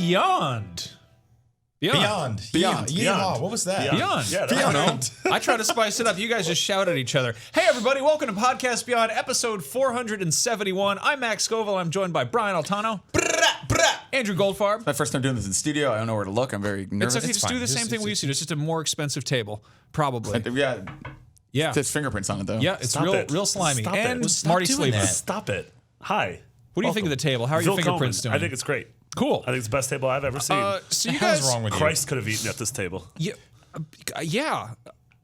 Beyond. Yeehaw. What was that? Beyond. Yeah, I don't know. I try to spice it up. You guys just shout at each other. Hey, everybody. Welcome to Podcast Beyond, episode 471. I'm Max Scoville. I'm joined by Brian Altano. Andrew Goldfarb. My first time doing this in studio. I don't know where to look. I'm very nervous. It's okay. Just do the same thing we used to do. It's just a more expensive table, probably. Yeah. There's fingerprints on it, though. Yeah, it's real slimy. Stop and it. Marty doing Sleeper. that. Stop it. Hi. What do you think of the table? How are Phil your fingerprints Coleman. doing? I think it's great. Cool. I think it's the best table I've ever seen. So you The hell's guys, wrong with you? Christ could have eaten at this table. Yeah.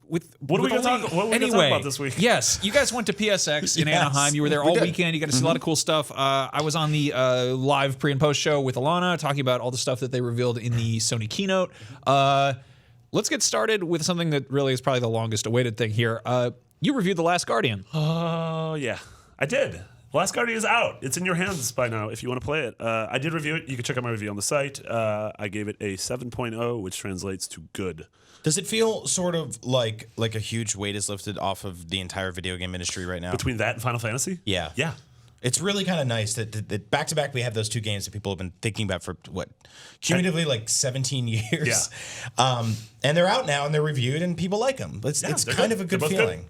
What are we gonna talk about this week? Yes, you guys went to PSX in Anaheim. You were there all weekend. You got to see a lot of cool stuff. I was on the live pre and post show with Alana talking about all the stuff that they revealed in the Sony keynote. Let's get started with something that really is probably the longest awaited thing here. You reviewed The Last Guardian. Oh, yeah. I did. The Last Guardian is out. It's in your hands by now if you want to play it. I did review it. You can check out my review on the site. I gave it a 7.0, which translates to good. Does it feel sort of like a huge weight is lifted off of the entire video game industry right now? Between that and Final Fantasy? Yeah. Yeah. It's really kind of nice that back to back we have those two games that people have been thinking about for cumulatively like 17 years. Yeah. And they're out now and they're reviewed and people like them. It's kind of a good feeling.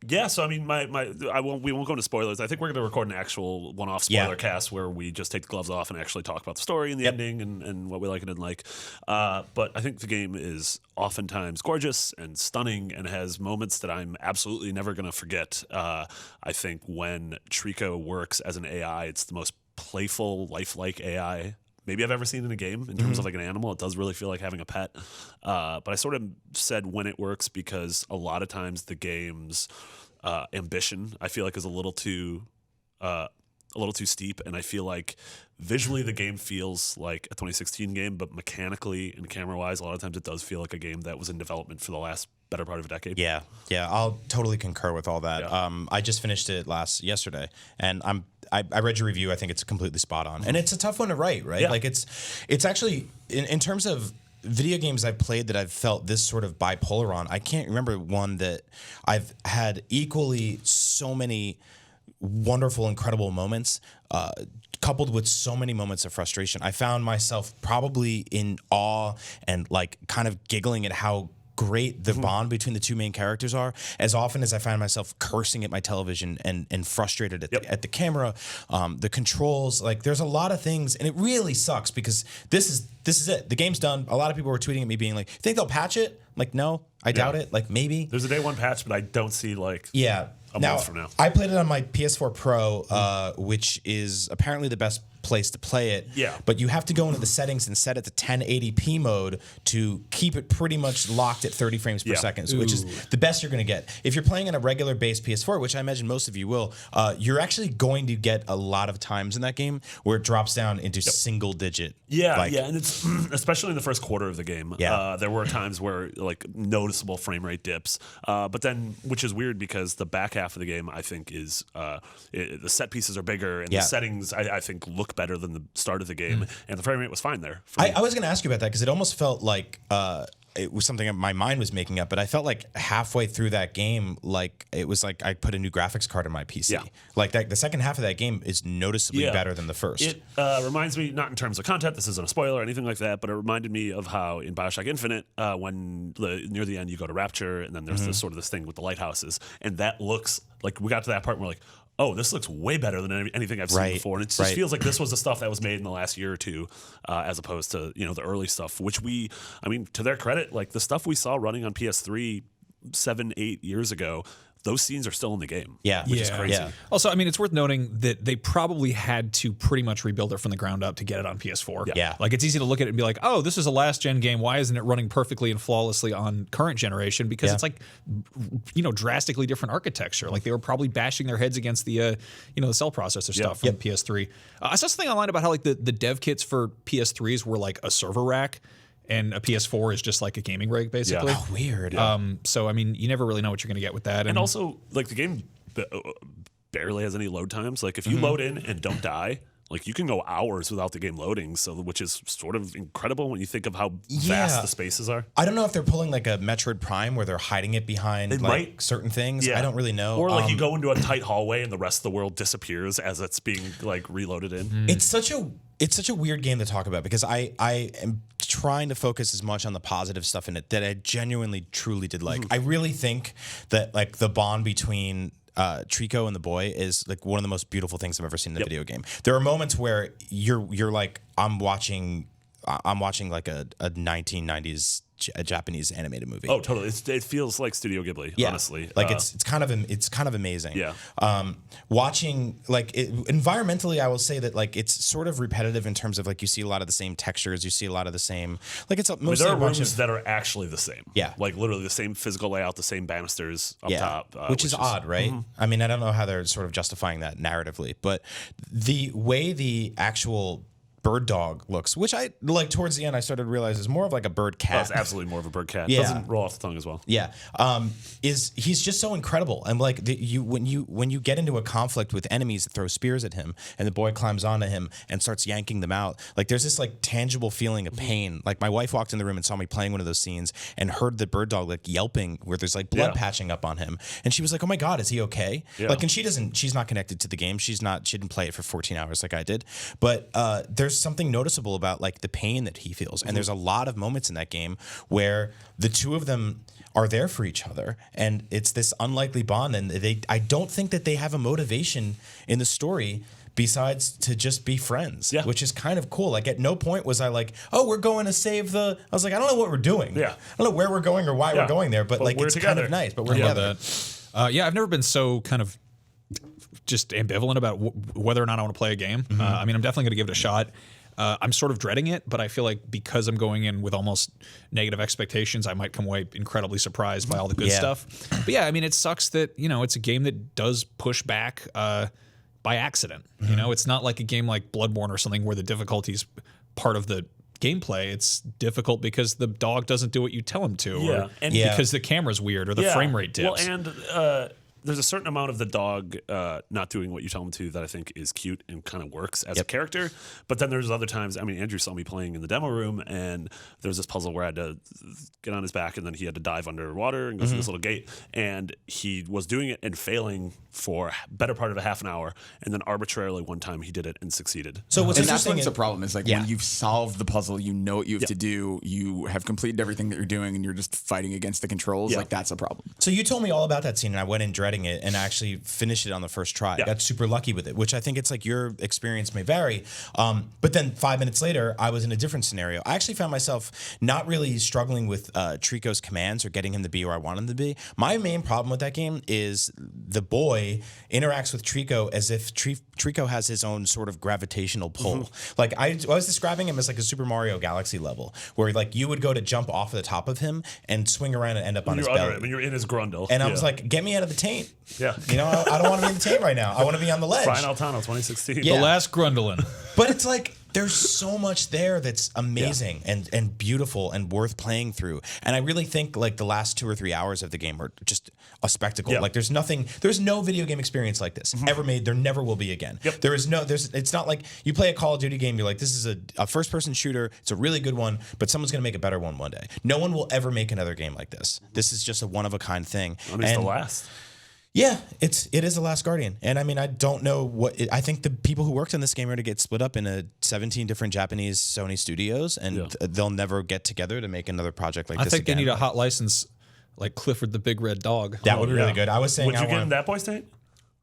Yeah, so I mean, we won't go into spoilers. I think we're going to record an actual one-off spoiler cast where we just take the gloves off and actually talk about the story and the ending and what we like and didn't like. But I think the game is oftentimes gorgeous and stunning and has moments that I'm absolutely never going to forget. I think when Trico works as an AI, it's the most playful, lifelike AI maybe I've ever seen in a game in terms of like an animal. It does really feel like having a pet. But I sort of said when it works because a lot of times the game's ambition I feel like is a little too steep, and I feel like visually the game feels like a 2016 game, but mechanically and camera-wise, a lot of times it does feel like a game that was in development for the last better part of a decade. Yeah, I'll totally concur with all that. Yeah. I just finished it yesterday, and I read your review. I think it's completely spot on, and it's a tough one to write, right? Yeah. Like it's actually in terms of video games I've played that I've felt this sort of bipolar on. I can't remember one that I've had equally so many wonderful, incredible moments, coupled with so many moments of frustration. I found myself probably in awe and like kind of giggling at how great the bond between the two main characters are, as often as I find myself cursing at my television and frustrated at the camera, the controls. Like there's a lot of things, and it really sucks because this is it. The game's done. A lot of people were tweeting at me being like, "Think they'll patch it?" I'm like, no, I doubt it. Like maybe There's a day one patch, but I don't see like a now, month from now. I played it on my PS4 Pro, which is apparently the best place to play it. Yeah. But you have to go into the settings and set it to 1080p mode to keep it pretty much locked at 30 frames per second, which is the best you're going to get. If you're playing on a regular base PS4, which I imagine most of you will, you're actually going to get a lot of times in that game where it drops down into single digit. Yeah, and it's especially in the first quarter of the game. Yeah. There were times where like noticeable frame rate dips, but then which is weird because the back half of the game I think is the set pieces are bigger and the settings I think look better than the start of the game, and the frame rate was fine there. I was going to ask you about that because it almost felt like it was something that my mind was making up, but I felt like halfway through that game, like it was like I put a new graphics card in my PC. Yeah. Like the second half of that game is noticeably better than the first. It reminds me, not in terms of content, this isn't a spoiler or anything like that, but it reminded me of how in Bioshock Infinite, when near the end you go to Rapture, and then there's this thing with the lighthouses, and that looks like we got to that part and we're like, oh, this looks way better than anything I've seen before. And it just feels like this was the stuff that was made in the last year or two, as opposed to, the early stuff, which to their credit, like the stuff we saw running on PS3 7-8 years ago, those scenes are still in the game. Which is crazy. Yeah. Also, I mean, it's worth noting that they probably had to pretty much rebuild it from the ground up to get it on PS4. Yeah. Like, it's easy to look at it and be like, oh, this is a last-gen game. Why isn't it running perfectly and flawlessly on current generation? Because it's like, drastically different architecture. Like, they were probably bashing their heads against the, the cell processor stuff from PS3. I saw something online about how, like, the dev kits for PS3s were, like, a server rack. And a PS4 is just like a gaming rig, basically. Oh, weird. So, I mean, you never really know what you're going to get with that. And also, like, the game barely has any load times. Like, if you load in and don't die, like, you can go hours without the game loading, which is sort of incredible when you think of how vast the spaces are. I don't know if they're pulling like a Metroid Prime where they're hiding it behind certain things. I don't really know. Or like you go into a tight hallway and the rest of the world disappears as it's being like reloaded in. It's such a it's such a weird game to talk about because I am trying to focus as much on the positive stuff in it that I genuinely, truly did like. I really think that like the bond between Trico and the boy is like one of the most beautiful things I've ever seen in a video game. There are moments where you're like, I'm watching like a 1990s Japanese animated movie. Oh, totally. It feels like Studio Ghibli, honestly. Like it's kind of amazing. Yeah. Watching like environmentally, I will say that like it's sort of repetitive in terms of like you see a lot of the same textures, you see a lot of the same like it's mostly there are a bunch rooms of, that are actually the same. Yeah. Like literally the same physical layout, the same banisters up top. which is odd, right? I mean, I don't know how they're sort of justifying that narratively, but the way the actual bird dog looks, which I like towards the end I started to realize is more of like a bird cat. Oh, it's absolutely more of a bird cat. Yeah. Doesn't roll off the tongue as well. Yeah, he's just so incredible, and like when you get into a conflict with enemies that throw spears at him, and the boy climbs onto him and starts yanking them out, like there's this like tangible feeling of pain. Like my wife walked in the room and saw me playing one of those scenes and heard the bird dog like yelping where there's like blood patching up on him, and she was like, "Oh my God, is he okay?" Yeah. Like, and she's not connected to the game. She didn't play it for 14 hours like I did, but there's something noticeable about like the pain that he feels, and there's a lot of moments in that game where the two of them are there for each other, and it's this unlikely bond, and I don't think that they have a motivation in the story besides to just be friends, which is kind of cool. Like at no point was I like, oh, we're going to save I was like, I don't know what we're doing. I don't know where we're going or why we're going there, but like it's together. kind of nice, but we're together. I've never been so kind of just ambivalent about whether or not I want to play a game. I mean, I'm definitely going to give it a shot. I'm sort of dreading it, but I feel like because I'm going in with almost negative expectations, I might come away incredibly surprised by all the good stuff. But yeah, I mean, it sucks that, it's a game that does push back by accident. It's not like a game like Bloodborne or something where the difficulty is part of the gameplay. It's difficult because the dog doesn't do what you tell him to, or because the camera's weird or the frame rate dips. Well, and there's a certain amount of the dog not doing what you tell him to that I think is cute and kind of works as a character. But then there's other times, I mean, Andrew saw me playing in the demo room, and there was this puzzle where I had to get on his back, and then he had to dive underwater and go through this little gate. And he was doing it and failing for better part of a half an hour, and then arbitrarily one time he did it and succeeded. So what's and that's interesting when it's a problem. Is like when you've solved the puzzle, you know what you have to do, you have completed everything that you're doing, and you're just fighting against the controls. Like that's a problem. So you told me all about that scene, and I went in dreading it, and actually finished it on the first try. I got super lucky with it, which I think it's like your experience may vary. But then 5 minutes later, I was in a different scenario. I actually found myself not really struggling with Trico's commands or getting him to be where I want him to be. My main problem with that game is the boy interacts with Trico as if Trico has his own sort of gravitational pull. Like I was describing him as like a Super Mario Galaxy level, where like you would go to jump off the top of him and swing around and end up on his belly. When you're in his grundle. And I was like, get me out of the taint. Yeah. I don't want to be in the taint right now. I want to be on the ledge. Brian Altano, 2016. The last Grundlin. But it's like there's so much there that's amazing and beautiful and worth playing through. And I really think like the last 2 or 3 hours of the game are just a spectacle. Like there's no video game experience like this ever made. There never will be again. It's not like you play a Call of Duty game, you're like, this is a first person shooter. It's a really good one, but someone's going to make a better one day. No one will ever make another game like this. This is just a one of a kind thing. I mean, it's the last. Yeah, it is The Last Guardian. And I mean, I don't know I think the people who worked on this game are to get split up into 17 different Japanese Sony studios, and they'll never get together to make another project like this again. I think they need a hot license like Clifford the Big Red Dog. That would be really good. I was saying, would you get in that boy state?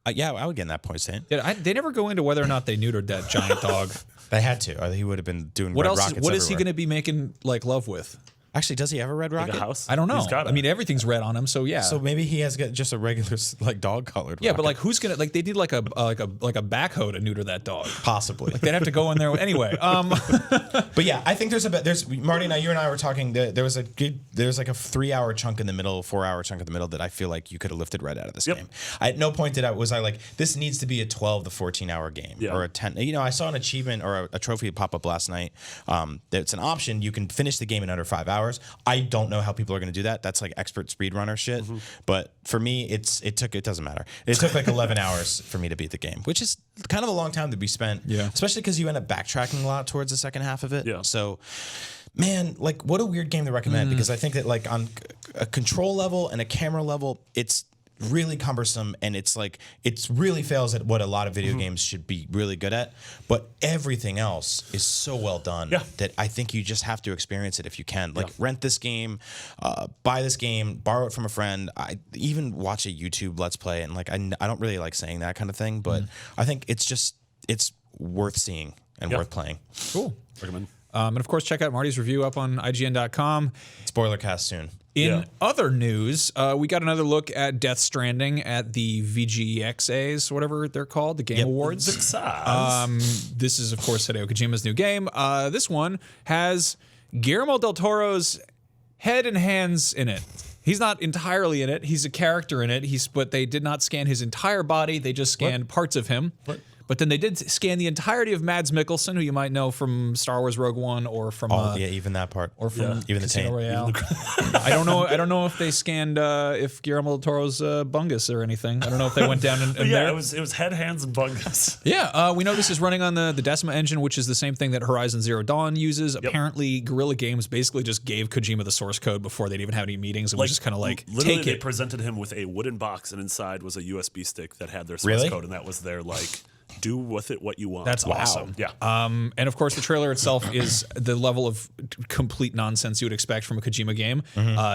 I would get in that point state. They never go into whether or not they neutered that giant dog. They had to, or he would have been doing what red else? rockets What is he everywhere. going to be making like love with? Actually, does he have a red rocket? Like a house? I don't know. He's got it. I mean, everything's red on him, so yeah. So maybe he has got just a regular like dog colored. Yeah, but like, who's gonna like? They did like a backhoe to neuter that dog. Possibly. Like they'd have to go in there anyway. But yeah, I think there's Marty and you and I were talking. There's like a 3 hour chunk in the middle, 4 hour chunk in the middle that I feel like you could have lifted right out of this game. At no point was I like, this needs to be a 12 to 14 hour game or a 10. I saw an achievement or a trophy pop up last night. That's an option. You can finish the game in under 5 hours. I don't know how people are going to do that. That's like expert speedrunner shit. But for me, it doesn't matter. It took like 11 hours for me to beat the game, which is kind of a long time to be spent. Yeah. Especially because you end up backtracking a lot towards the second half of it. Yeah. So, man, like what a weird game to recommend, because I think that like on a control level and a camera level, it's really cumbersome, and it's really fails at what a lot of video games should be really good at. But everything else is so well done that I think you just have to experience it if you can. Like rent this game, buy this game, borrow it from a friend. I even watch a YouTube Let's Play, and like I don't really like saying that kind of thing, but I think it's worth seeing and worth playing. Cool. Recommend. And of course, check out Marty's review up on IGN.com. Spoiler cast soon. In other news, we got another look at Death Stranding at the VGXAs, whatever they're called, the Game Awards. This is, of course, Hideo Kojima's new game. This one has Guillermo del Toro's head and hands in it. He's not entirely in it. He's a character in it. But they did not scan his entire body. They just scanned parts of him. But then they did scan the entirety of Mads Mikkelsen, who you might know from Star Wars Rogue One or from even that part, or from even the Casino taint. Royale. I don't know if they scanned if Guillermo del Toro's bungus or anything. I don't know if they went down in there. It was head, hands, and bungus. We know this is running on the Decima engine, which is the same thing that Horizon Zero Dawn uses. Apparently, Guerrilla Games basically just gave Kojima the source code before they'd even have any meetings, and was just kind of like, literally take they it. presented him with a wooden box, and inside was a USB stick that had their source code, and that was their do with it what you want. That's awesome. Yeah. And of course, the trailer itself is the level of complete nonsense you would expect from a Kojima game.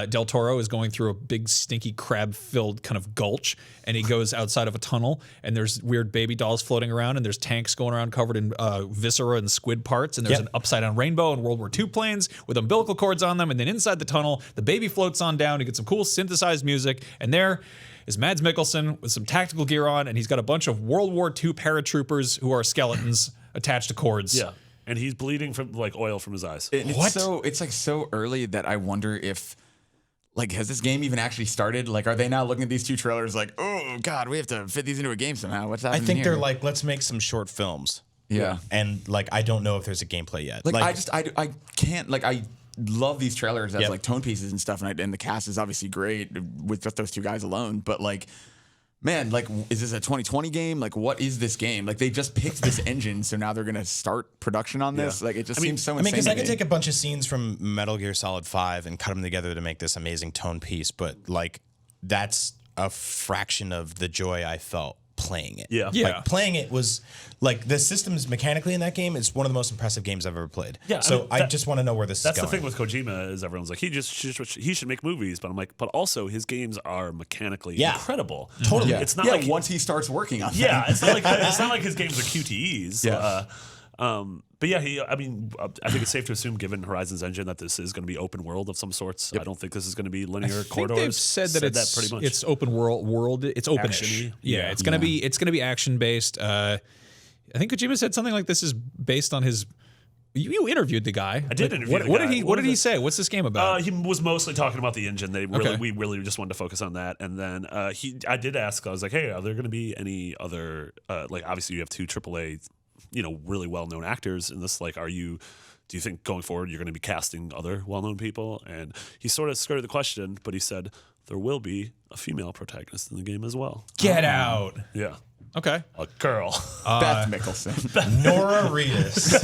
Del Toro is going through a big, stinky, crab-filled kind of gulch, and he goes outside of a tunnel, and there's weird baby dolls floating around, and there's tanks going around covered in viscera and squid parts, and there's an upside-down rainbow and World War II planes with umbilical cords on them, and then inside the tunnel, the baby floats on down. You get some cool synthesized music, and there is Mads Mikkelsen with some tactical gear on, and he's got a bunch of World War II paratroopers who are skeletons attached to cords. Yeah, and he's bleeding from oil from his eyes. It's so early that I wonder if has this game even actually started? Are they now looking at these two trailers like, oh god, we have to fit these into a game somehow? What's happening? I think here? they're like, let's make some short films. Yeah, and I don't know if there's a gameplay yet. I can't I love these trailers as tone pieces and stuff, and the cast is obviously great with just those two guys alone. But man, is this a 2020 game? What is this game? They just picked this engine, so now they're gonna start production on this. It just seems so insane. Because I could take a bunch of scenes from Metal Gear Solid 5 and cut them together to make this amazing tone piece, but that's a fraction of the joy I felt playing it. Yeah. Playing it was the systems mechanically in that game is one of the most impressive games I've ever played. Yeah. So I just want to know where this is going. That's the thing with Kojima is everyone's like, he should make movies, but I'm like, but also his games are mechanically incredible. Totally. It's not once he starts working on them. Yeah, it's not like his games are QTEs. Yeah. But yeah, I think it's safe to assume, given Horizon's engine, that this is going to be open world of some sorts. I don't think this is going to be linear corridors. They've said that pretty much. It's open world. It's openish. Yeah, it's going to be action based. I think Kojima said something like this is based on his. You interviewed the guy. I did interview the guy. What did he say? What's this game about? He was mostly talking about the engine. We really just wanted to focus on that. And then I did ask. I was like, hey, are there going to be any other obviously you have two AAA. Really well-known actors in this. Do you think going forward you're going to be casting other well-known people? And he sort of skirted the question, but he said there will be a female protagonist in the game as well. Get out. Yeah. Okay. A girl. Beth Mickelson. Nora Reedus.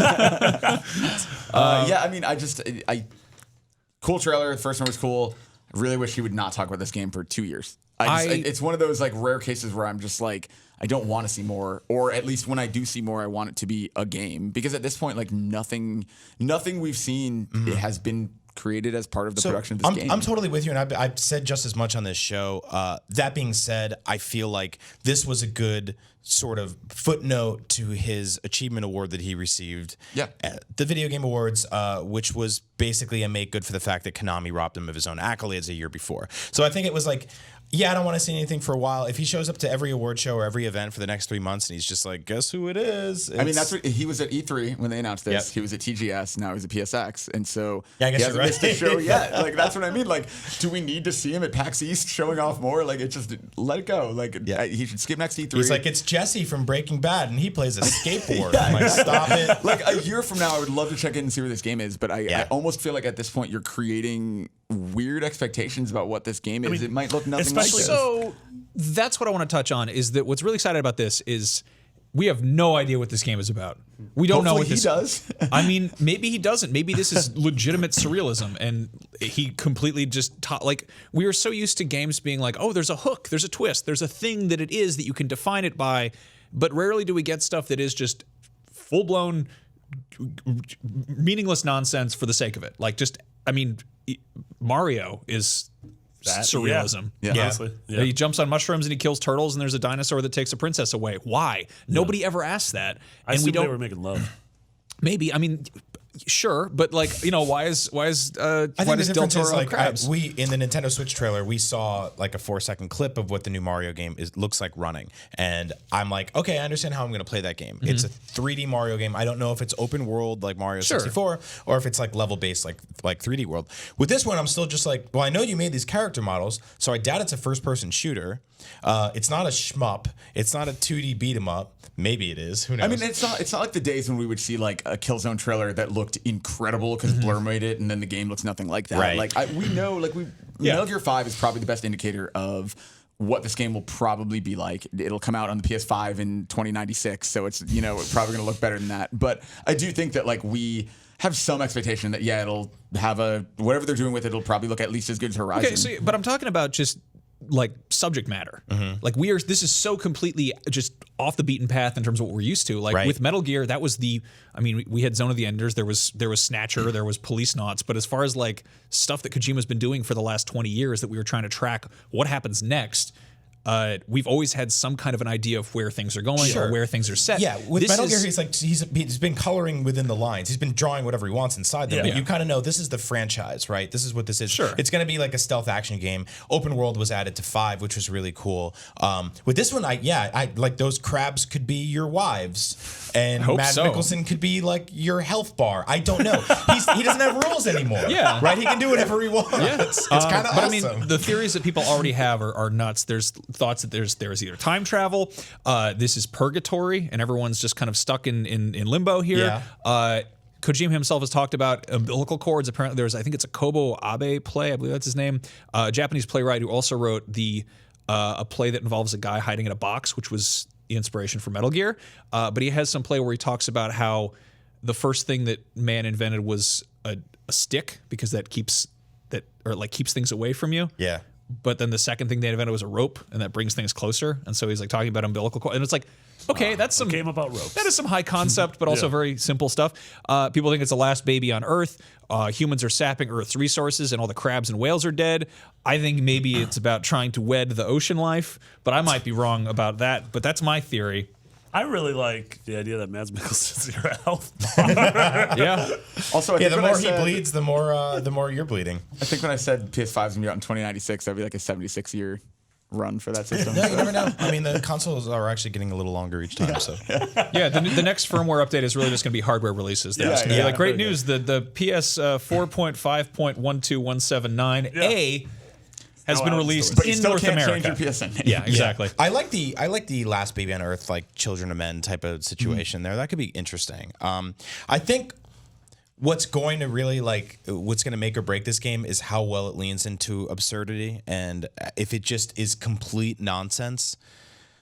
Cool trailer. The first one was cool. I really wish he would not talk about this game for 2 years. It's one of those rare cases where I'm just I don't want to see more, or at least when I do see more, I want it to be a game, because at this point, nothing we've seen has been created as part of the production of this game. I'm totally with you, and I've said just as much on this show. That being said, I feel like this was a good sort of footnote to his achievement award that he received at the Video Game Awards, which was basically a make good for the fact that Konami robbed him of his own accolades a year before. So I think it was I don't want to see anything for a while. If he shows up to every award show or every event for the next 3 months and he's just guess who it is? That's what he was at E3 when they announced this. He was at TGS, now he's at PSX, and so I guess he hasn't missed a show yet. That's what I mean. Do we need to see him at PAX East showing off more? It just let it go. He should skip next E3. He's it's Jesse from Breaking Bad, and he plays a skateboard. Stop it. A year from now, I would love to check in and see where this game is, but I almost feel like at this point you're creating weird expectations about what this game is. It might look nothing like this. So that's what I want to touch on, is that what's really exciting about this is We have no idea what this game is about. We don't know what this. He does. I mean, maybe he doesn't. Maybe this is legitimate surrealism, and he completely just like we are so used to games being like, oh, there's a hook, there's a twist, there's a thing that it is that you can define it by, but rarely do we get stuff that is just full blown meaningless nonsense for the sake of it. Like just, I mean, Mario is. Surrealism. Yeah. Honestly. Yeah. He jumps on mushrooms and he kills turtles, and there's a dinosaur that takes a princess away. Why? Nobody ever asked that. I assume they were making love. Maybe. I mean, sure, but like, why does Del Toro like crabs? We in the Nintendo Switch trailer we saw like a 4-second clip of what the new Mario game looks like running, and I'm like, okay, I understand how I'm going to play that game. It's a 3D Mario game. I don't know if it's open world like Mario 64 or if it's like level based like 3D World. With this one, I'm still just like, well, I know you made these character models, so I doubt it's a first person shooter. It's not a shmup. It's not a 2D beat 'em up. Maybe it is. Who knows? I mean, it's not like the days when we would see like a Killzone trailer that looked incredible because Blur made it, and then the game looks nothing like that. Right. Like we know, Metal Gear 5 is probably the best indicator of what this game will probably be like. It'll come out on the PS5 in 2096, so it's probably going to look better than that. But I do think that like we have some expectation that it'll have whatever they're doing with it, it'll probably look at least as good as Horizon. Okay, so, but I'm talking about just like subject matter. Like this is so completely just off the beaten path in terms of what we're used to. Like with Metal Gear, that was we had Zone of the Enders, there was Snatcher, there was Police Knots, but as far as like stuff that Kojima's been doing for the last 20 years that we were trying to track what happens next, we've always had some kind of an idea of where things are going or where things are set. Yeah, with Metal Gear, he's been coloring within the lines. He's been drawing whatever he wants inside them. But you kind of know this is the franchise, right? This is what this is. Sure. It's going to be like a stealth action game. Open world was added to 5, which was really cool. With this one, I like those crabs could be your wives, and Matt Mikkelsen could be like your health bar. I don't know. He doesn't have rules anymore. Yeah, right. He can do whatever he wants. Yeah, it's kind of awesome. But I mean, the theories that people already have are nuts. There's thoughts that there is either time travel, this is purgatory, and everyone's just kind of stuck in limbo here. Kojima himself has talked about umbilical cords. Apparently, I think it's a Kobo Abe play, I believe that's his name, a Japanese playwright who also wrote a play that involves a guy hiding in a box, which was the inspiration for Metal Gear. But he has some play where he talks about how the first thing that man invented was a stick, because that keeps things away from you. Yeah. But then the second thing they invented was a rope, and that brings things closer. And so he's like talking about umbilical cord, and it's like, okay, that's some game about ropes. That is some high concept, but also very simple stuff. People think it's the last baby on Earth. Humans are sapping Earth's resources, and all the crabs and whales are dead. I think maybe it's about trying to wed the ocean life, but I might be wrong about that. But that's my theory. I really like the idea that Mads Mikkelsen's your health. Yeah. Also, the more he bleeds, the more you're bleeding. I think when I said PS5 is gonna be out in 2096, that'd be like a 76-year run for that system. No, you never know. I mean, the consoles are actually getting a little longer each time. So yeah, the next firmware update is really just going to be hardware releases. They're just going to be like, great news, the PS 4.5.12179A has been released in North America. Change your PSN. Yeah, exactly. I like the Last Baby on Earth, like Children of Men type of situation there. That could be interesting. I think what's going to really what's going to make or break this game is how well it leans into absurdity, and if it just is complete nonsense.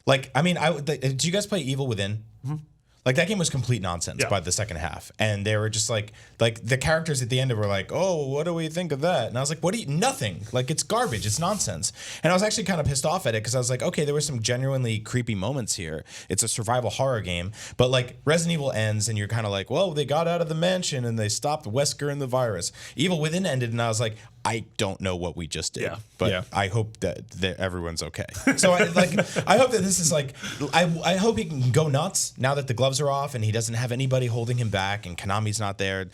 Like, I mean, did you guys play Evil Within? Mm-hmm. Like, that game was complete nonsense by the second half. And they were just like the characters at the end were like, oh, what do we think of that? And I was like, nothing. Like, it's garbage. It's nonsense. And I was actually kind of pissed off at it because I was like, okay, there were some genuinely creepy moments here. It's a survival horror game. But, like, Resident Evil ends and you're kind of like, well, they got out of the mansion and they stopped Wesker and the virus. Evil Within ended and I was like, I don't know what we just did, but I hope that everyone's okay. So I hope that this is like, I hope he can go nuts now that the gloves are off and he doesn't have anybody holding him back and Konami's not there,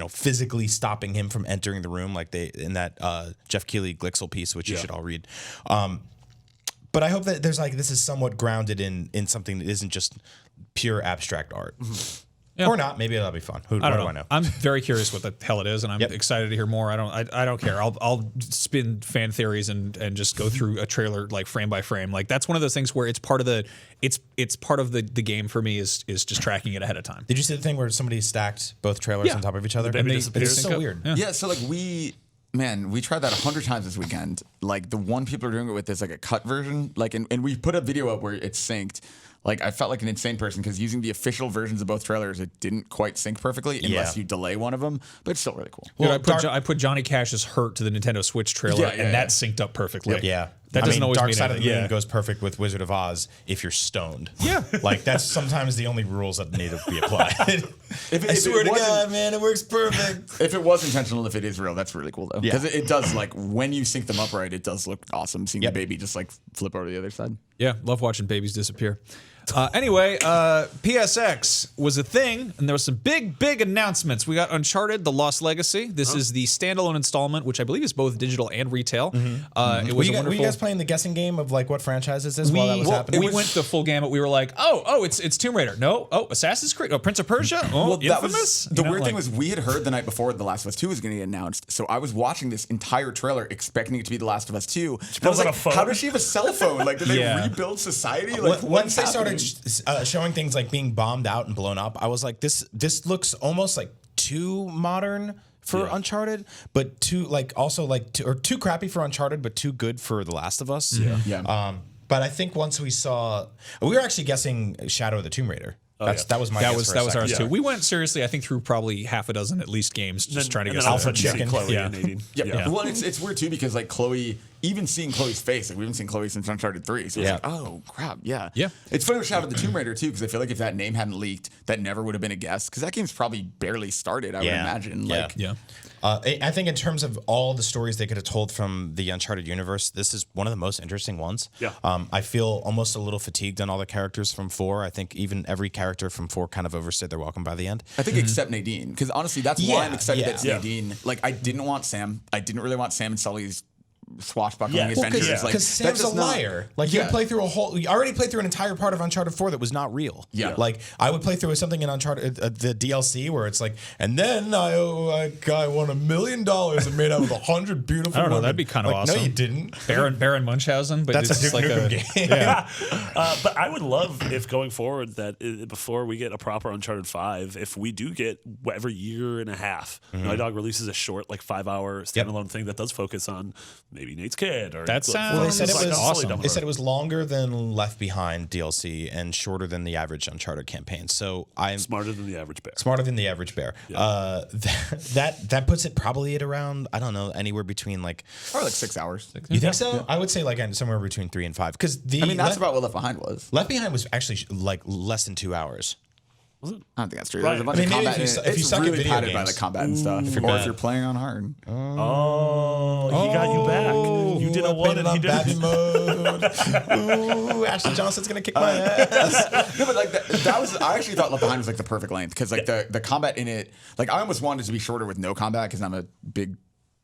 physically stopping him from entering the room like they in that Jeff Keighley Glixel piece, which you should all read. But I hope that there's this is somewhat grounded in something that isn't just pure abstract art. Mm-hmm. Yeah. Or not. Maybe that'll be fun. What do I know? I'm very curious what the hell it is, and I'm excited to hear more. I don't care. I'll spin fan theories and just go through a trailer like frame by frame. Like, that's one of those things where it's part of the game for me is just tracking it ahead of time. Did you see the thing where somebody stacked both trailers on top of each other? It's so weird. Yeah. So we tried that 100 times this weekend. Like, the one people are doing it with is like a cut version. Like, and we put a video up where it's synced. Like I felt like an insane person because using the official versions of both trailers, it didn't quite sync perfectly unless you delay one of them. But it's still really cool. Well, I put Johnny Cash's "Hurt" to the Nintendo Switch trailer, and that synced up perfectly. Yeah. That doesn't always Dark mean Side of the anything. Moon goes perfect with Wizard of Oz if you're stoned. Yeah. Like that's sometimes the only rules that need to be applied. If I swear to God, man, it works perfect. If it was intentional, if it is real, that's really cool though. Yeah. Because it does, like, when you sync them up right, it does look awesome seeing the baby just like flip over to the other side. Yeah, love watching babies disappear. Anyway, PSX was a thing, and there was some big announcements. We got Uncharted: The Lost Legacy. This is the standalone installment, which I believe is both digital and retail. It was Were you guys playing the guessing game of like what franchise is this while that was happening? We went the full gamut. We were like, it's Tomb Raider. No, Assassin's Creed. Oh, Prince of Persia. Oh, Infamous. The weird thing was we had heard the night before The Last of Us 2 was going to get announced, so I was watching this entire trailer expecting it to be The Last of Us 2. And I was like, how does she have a cell phone? Like, did they rebuild society? Like, once they started showing things like being bombed out and blown up, I was like, this looks almost like too modern for Uncharted, but too crappy for Uncharted, but too good for The Last of Us. But I think once we were actually guessing Shadow of the Tomb Raider. That was my guess. That was ours too. We went seriously, I think, through probably half a dozen at least games, just trying to get Alpha Chicken. Chloe Yeah. and Nadine. Well, it's weird too because like Chloe, even seeing Chloe's face, like we haven't seen Chloe since Uncharted 3. So it's like, oh crap, yeah. It's funny with Shadow of the Tomb Raider too because I feel like if that name hadn't leaked, that never would have been a guess because that game's probably barely started. I would imagine. I think in terms of all the stories they could have told from the Uncharted universe, this is one of the most interesting ones. I feel almost a little fatigued on all the characters from 4. I think even every character from 4 kind of overstayed their welcome by the end. I think except Nadine, because honestly, that's why I'm excited that it's Nadine. Like, I didn't want Sam. I didn't really want Sam and Sully's swashbuckling adventures. Because Sam's a liar. Like you play through you already played through an entire part of Uncharted 4 that was not real. Like I would play through something in Uncharted the DLC where it's like, and then I won $1 million and made out with 100 beautiful. I don't know. Women. That'd be kind of like, awesome. No, you didn't. Baron Munchausen, but That's it's a just like a game. But I would love if going forward that before we get a proper Uncharted 5, if we do get every year and a half, Naughty Dog releases a short, like 5-hour standalone thing that does focus on maybe Nate's kid. Or that sounds well, they said it was awesome. They said it was longer than Left Behind DLC and shorter than the average Uncharted campaign. So I'm smarter than the average bear. Smarter than the average bear. That puts it probably at around, I don't know, anywhere between like probably like 6 hours. You think so? I would say like somewhere between 3 and 5 because that's about what Left Behind was. Left Behind was actually like less than 2 hours. Was it? I don't think that's true. Right. There's a bunch of combat. If you suck really at video padded games, by the combat and stuff. Or if you're playing on hard. He got you back. You did a one and he did Batman mode. Ooh, Ashley Johnson's gonna kick my ass. No, but like that was. I actually thought Left Behind was like the perfect length because like the combat in it. Like I almost wanted it to be shorter with no combat because I'm a big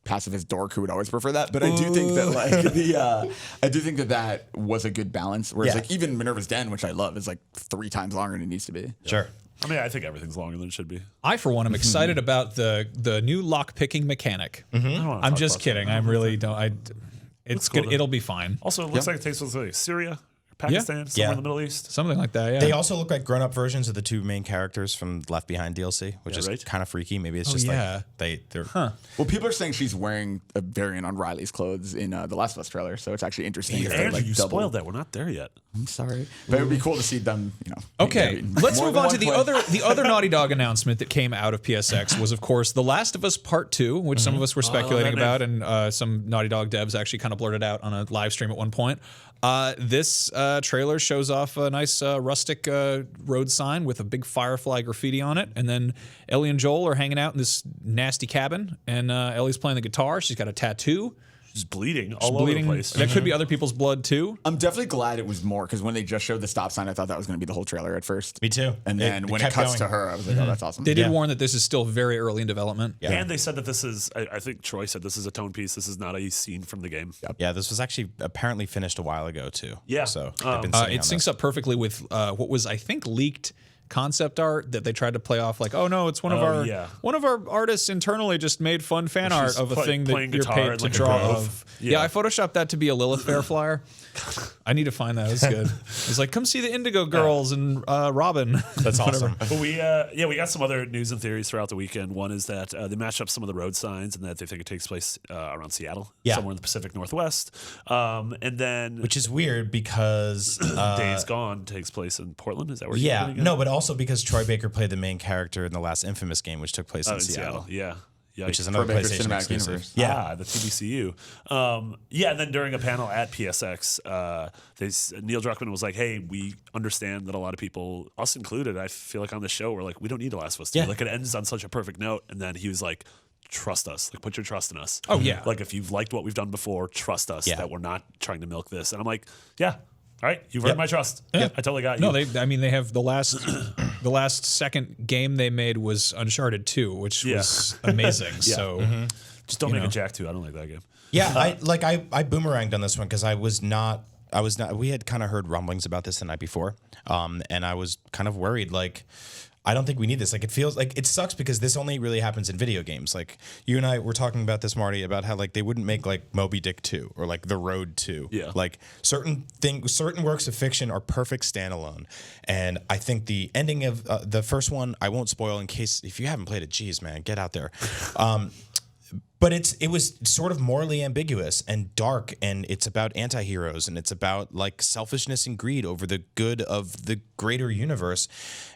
pacifist dork who would always prefer that. But I do think that like I do think that was a good balance. Whereas like even Minerva's Den, which I love, is like 3 times longer than it needs to be. Sure. I mean, I think everything's longer than it should be. I, for one, am excited about the new lock picking mechanic. I'm just kidding. I'm really don't. It's good. It'll be fine. Also, it looks like it takes place like Syria, Pakistan, somewhere in the Middle East. Something like that. Yeah. They also look like grown-up versions of the 2 main characters from Left Behind DLC, which is kind of freaky. Maybe it's just like they're. Well, people are saying she's wearing a variant on Riley's clothes in the Last of Us trailer, so it's actually interesting. if they're, Andrew, like, you double. spoiled that. We're not there yet. I'm sorry, but it would be cool to see them. Okay, let's move on to the other Naughty Dog announcement that came out of PSX was, of course, The Last of Us Part 2, which some of us were speculating about, and some Naughty Dog devs actually kind of blurted out on a live stream at one point. This trailer shows off a nice rustic road sign with a big firefly graffiti on it, and then Ellie and Joel are hanging out in this nasty cabin, and Ellie's playing the guitar. She's got a tattoo. She's bleeding all over the place. That could be other people's blood too. I'm definitely glad it was more because when they just showed the stop sign, I thought that was going to be the whole trailer at first. Me too. And then when it cuts to her, I was like, oh, that's awesome. They did warn that this is still very early in development. And they said that this is, I think Troy said this is a tone piece. This is not a scene from the game. Yeah, this was actually apparently finished a while ago too. Yeah. So it syncs up perfectly with what was, I think, leaked concept art that they tried to play off like, oh no, it's one of our artists internally just made fun fan art of a thing that you're paid to draw of. Yeah, I photoshopped that to be a Lilith Fair flyer. I need to find that. It's good. It's like, come see the Indigo Girls and Robin. That's awesome. But we got some other news and theories throughout the weekend. One is that they matched up some of the road signs and that they think it takes place around Seattle, somewhere in the Pacific Northwest. And then, which is weird because Days Gone takes place in Portland. Is that where? No, but also because Troy Baker played the main character in the last Infamous game, which took place in Seattle. Yeah. Yeah, which is another PlayStation exclusive. Universe. Yeah, the TBCU. And then during a panel at PSX, Neil Druckmann was like, "Hey, we understand that a lot of people, us included, I feel like on the show, we're like, we don't need The Last of Us 2. Like it ends on such a perfect note." And then he was like, "Trust us. Like, put your trust in us. Oh yeah. Like if you've liked what we've done before, trust us that we're not trying to milk this." And I'm like, "Yeah." All right, you've earned my trust. Yeah, I totally got you. No, they have the last second game they made was Uncharted 2, which was amazing. So just don't make a Jack 2. I don't like that game. Yeah, I boomeranged on this one because I was not. We had kind of heard rumblings about this the night before, and I was kind of worried. Like, I don't think we need this. Like, it feels like it sucks because this only really happens in video games. Like, you and I were talking about this, Marty, about how like they wouldn't make like Moby Dick 2 or like The Road 2. Yeah. Like certain works of fiction are perfect standalone. And I think the ending of the first one, I won't spoil in case if you haven't played it. Geez, man, get out there. But it was sort of morally ambiguous and dark, and it's about anti-heroes, and it's about like selfishness and greed over the good of the greater universe.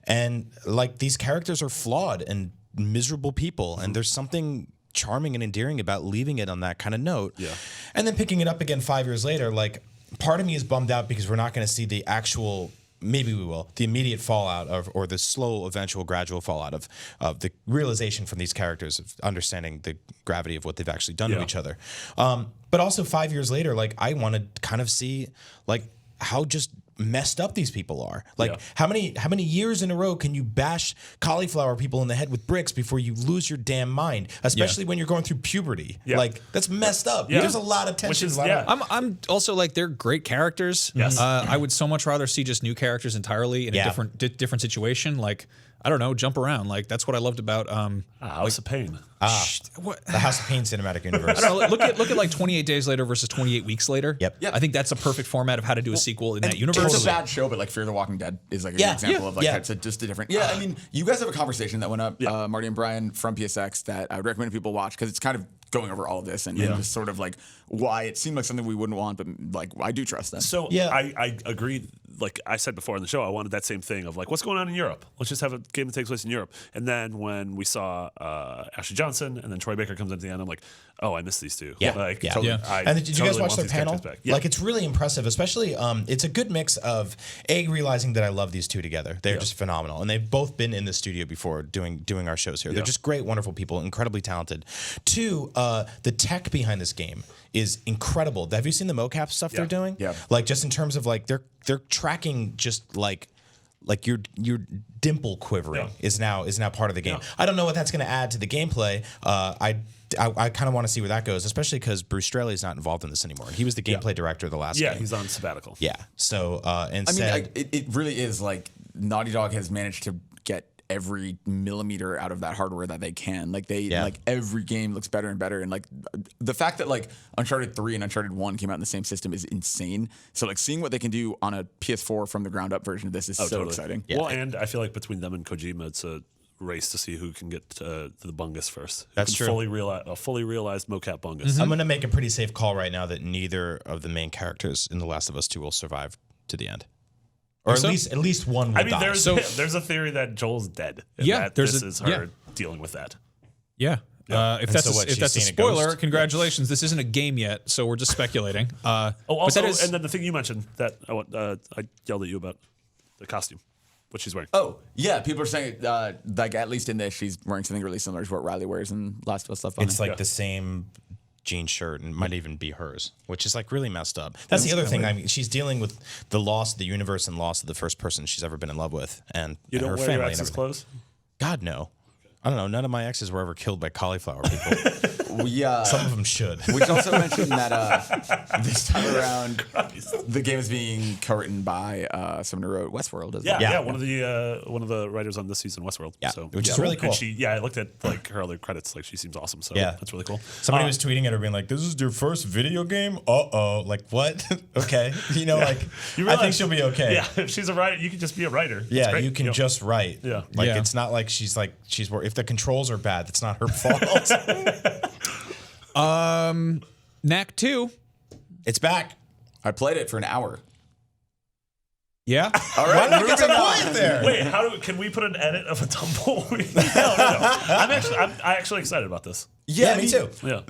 And like these characters are flawed and miserable people, and there's something charming and endearing about leaving it on that kind of note. Yeah. And then picking it up again 5 years later, like part of me is bummed out because we're not going to see the actual, maybe we will, the immediate fallout of, or the slow, eventual, gradual fallout of the realization from these characters of understanding the gravity of what they've actually done to each other. But also 5 years later, like I want to kind of see like how just messed up these people are. Like how many years in a row can you bash cauliflower people in the head with bricks before you lose your damn mind? Especially when you're going through puberty. Like that's messed up. There's a lot of tension. I'm also like they're great characters. Yes. I would so much rather see just new characters entirely in a different situation. Like I don't know, jump around. Like that's what I loved about House of Pain. The House of Pain cinematic universe. I don't know, look at like 28 Days Later versus 28 Weeks Later. Yep. I think that's a perfect format of how to do a sequel in that universe. It's a bad show, but like Fear the Walking Dead is like an example of like that's just a different. Yeah, I mean, you guys have a conversation that went up, Marty and Brian from PSX, that I would recommend people watch because it's kind of going over all of this and just sort of like why it seemed like something we wouldn't want, but like I do trust them. So I agree. Like I said before in the show, I wanted that same thing of like, what's going on in Europe? Let's just have a game that takes place in Europe. And then when we saw Ashley Johnson and then Troy Baker comes into the end, I'm like, oh, I miss these two. Totally. And did you guys watch their panel? Like it's really impressive, especially it's a good mix of realizing that I love these two together. They're just phenomenal. And they've both been in the studio before doing our shows here. They're just great, wonderful people, incredibly talented. Two, the tech behind this game is incredible. Have you seen the mocap stuff they're doing? Yeah. Like just in terms of like they're tracking just like your dimple quivering is now part of the game. I don't know what that's going to add to the gameplay. I kind of want to see where that goes, especially because Bruce Straley is not involved in this anymore. He was the gameplay director of the last game. Yeah, he's on sabbatical. Yeah. So it really is like Naughty Dog has managed to get every millimeter out of that hardware that they can. Like like every game looks better and better. And like the fact that like Uncharted 3 and Uncharted 1 came out in the same system is insane. So like seeing what they can do on a PS4 from the ground up version of this is so exciting. Yeah. Well, and I feel like between them and Kojima, it's a race to see who can get to the bungus first. That's true. Fully realized mocap bungus. I'm going to make a pretty safe call right now that neither of the main characters in The Last of Us 2 will survive to the end. Or at least one will die. There's a theory that Joel's dead. And this is her dealing with that. Yeah. If that's a spoiler, congratulations. This isn't a game yet, so we're just speculating. And then the thing you mentioned that I yelled at you about, the costume, what she's wearing. Oh, yeah. People are saying, like, at least in this, she's wearing something really similar to what Riley wears in Last of Us stuff. It's like the same jean shirt and might even be hers, which is like really messed up. That's the other thing. I mean, she's dealing with the loss of the universe and loss of the first person she's ever been in love with, and you don't her wear family. Your ex's clothes? God no. I don't know. None of my exes were ever killed by cauliflower people. Some of them should. We should also mention that this time around, the game is being co-written by someone who wrote Westworld as well. Yeah, one of the writers on this season, Westworld. Yeah, So, which is really cool. And I looked at like her other credits. Like she seems awesome. So that's really cool. Somebody was tweeting at her being like, "This is your first video game? Like what? Okay, like I think she'll be okay. Yeah, if she's a writer, you can just be a writer. Yeah, you can just write. Yeah. It's not like she's if the controls are bad, that's not her fault. Knack 2. It's back. I played it for an hour. Yeah. All right, Why not get some point there? Wait, can we put an edit of a tumbleweed? No. I'm actually excited about this. Yeah, me too. Yeah.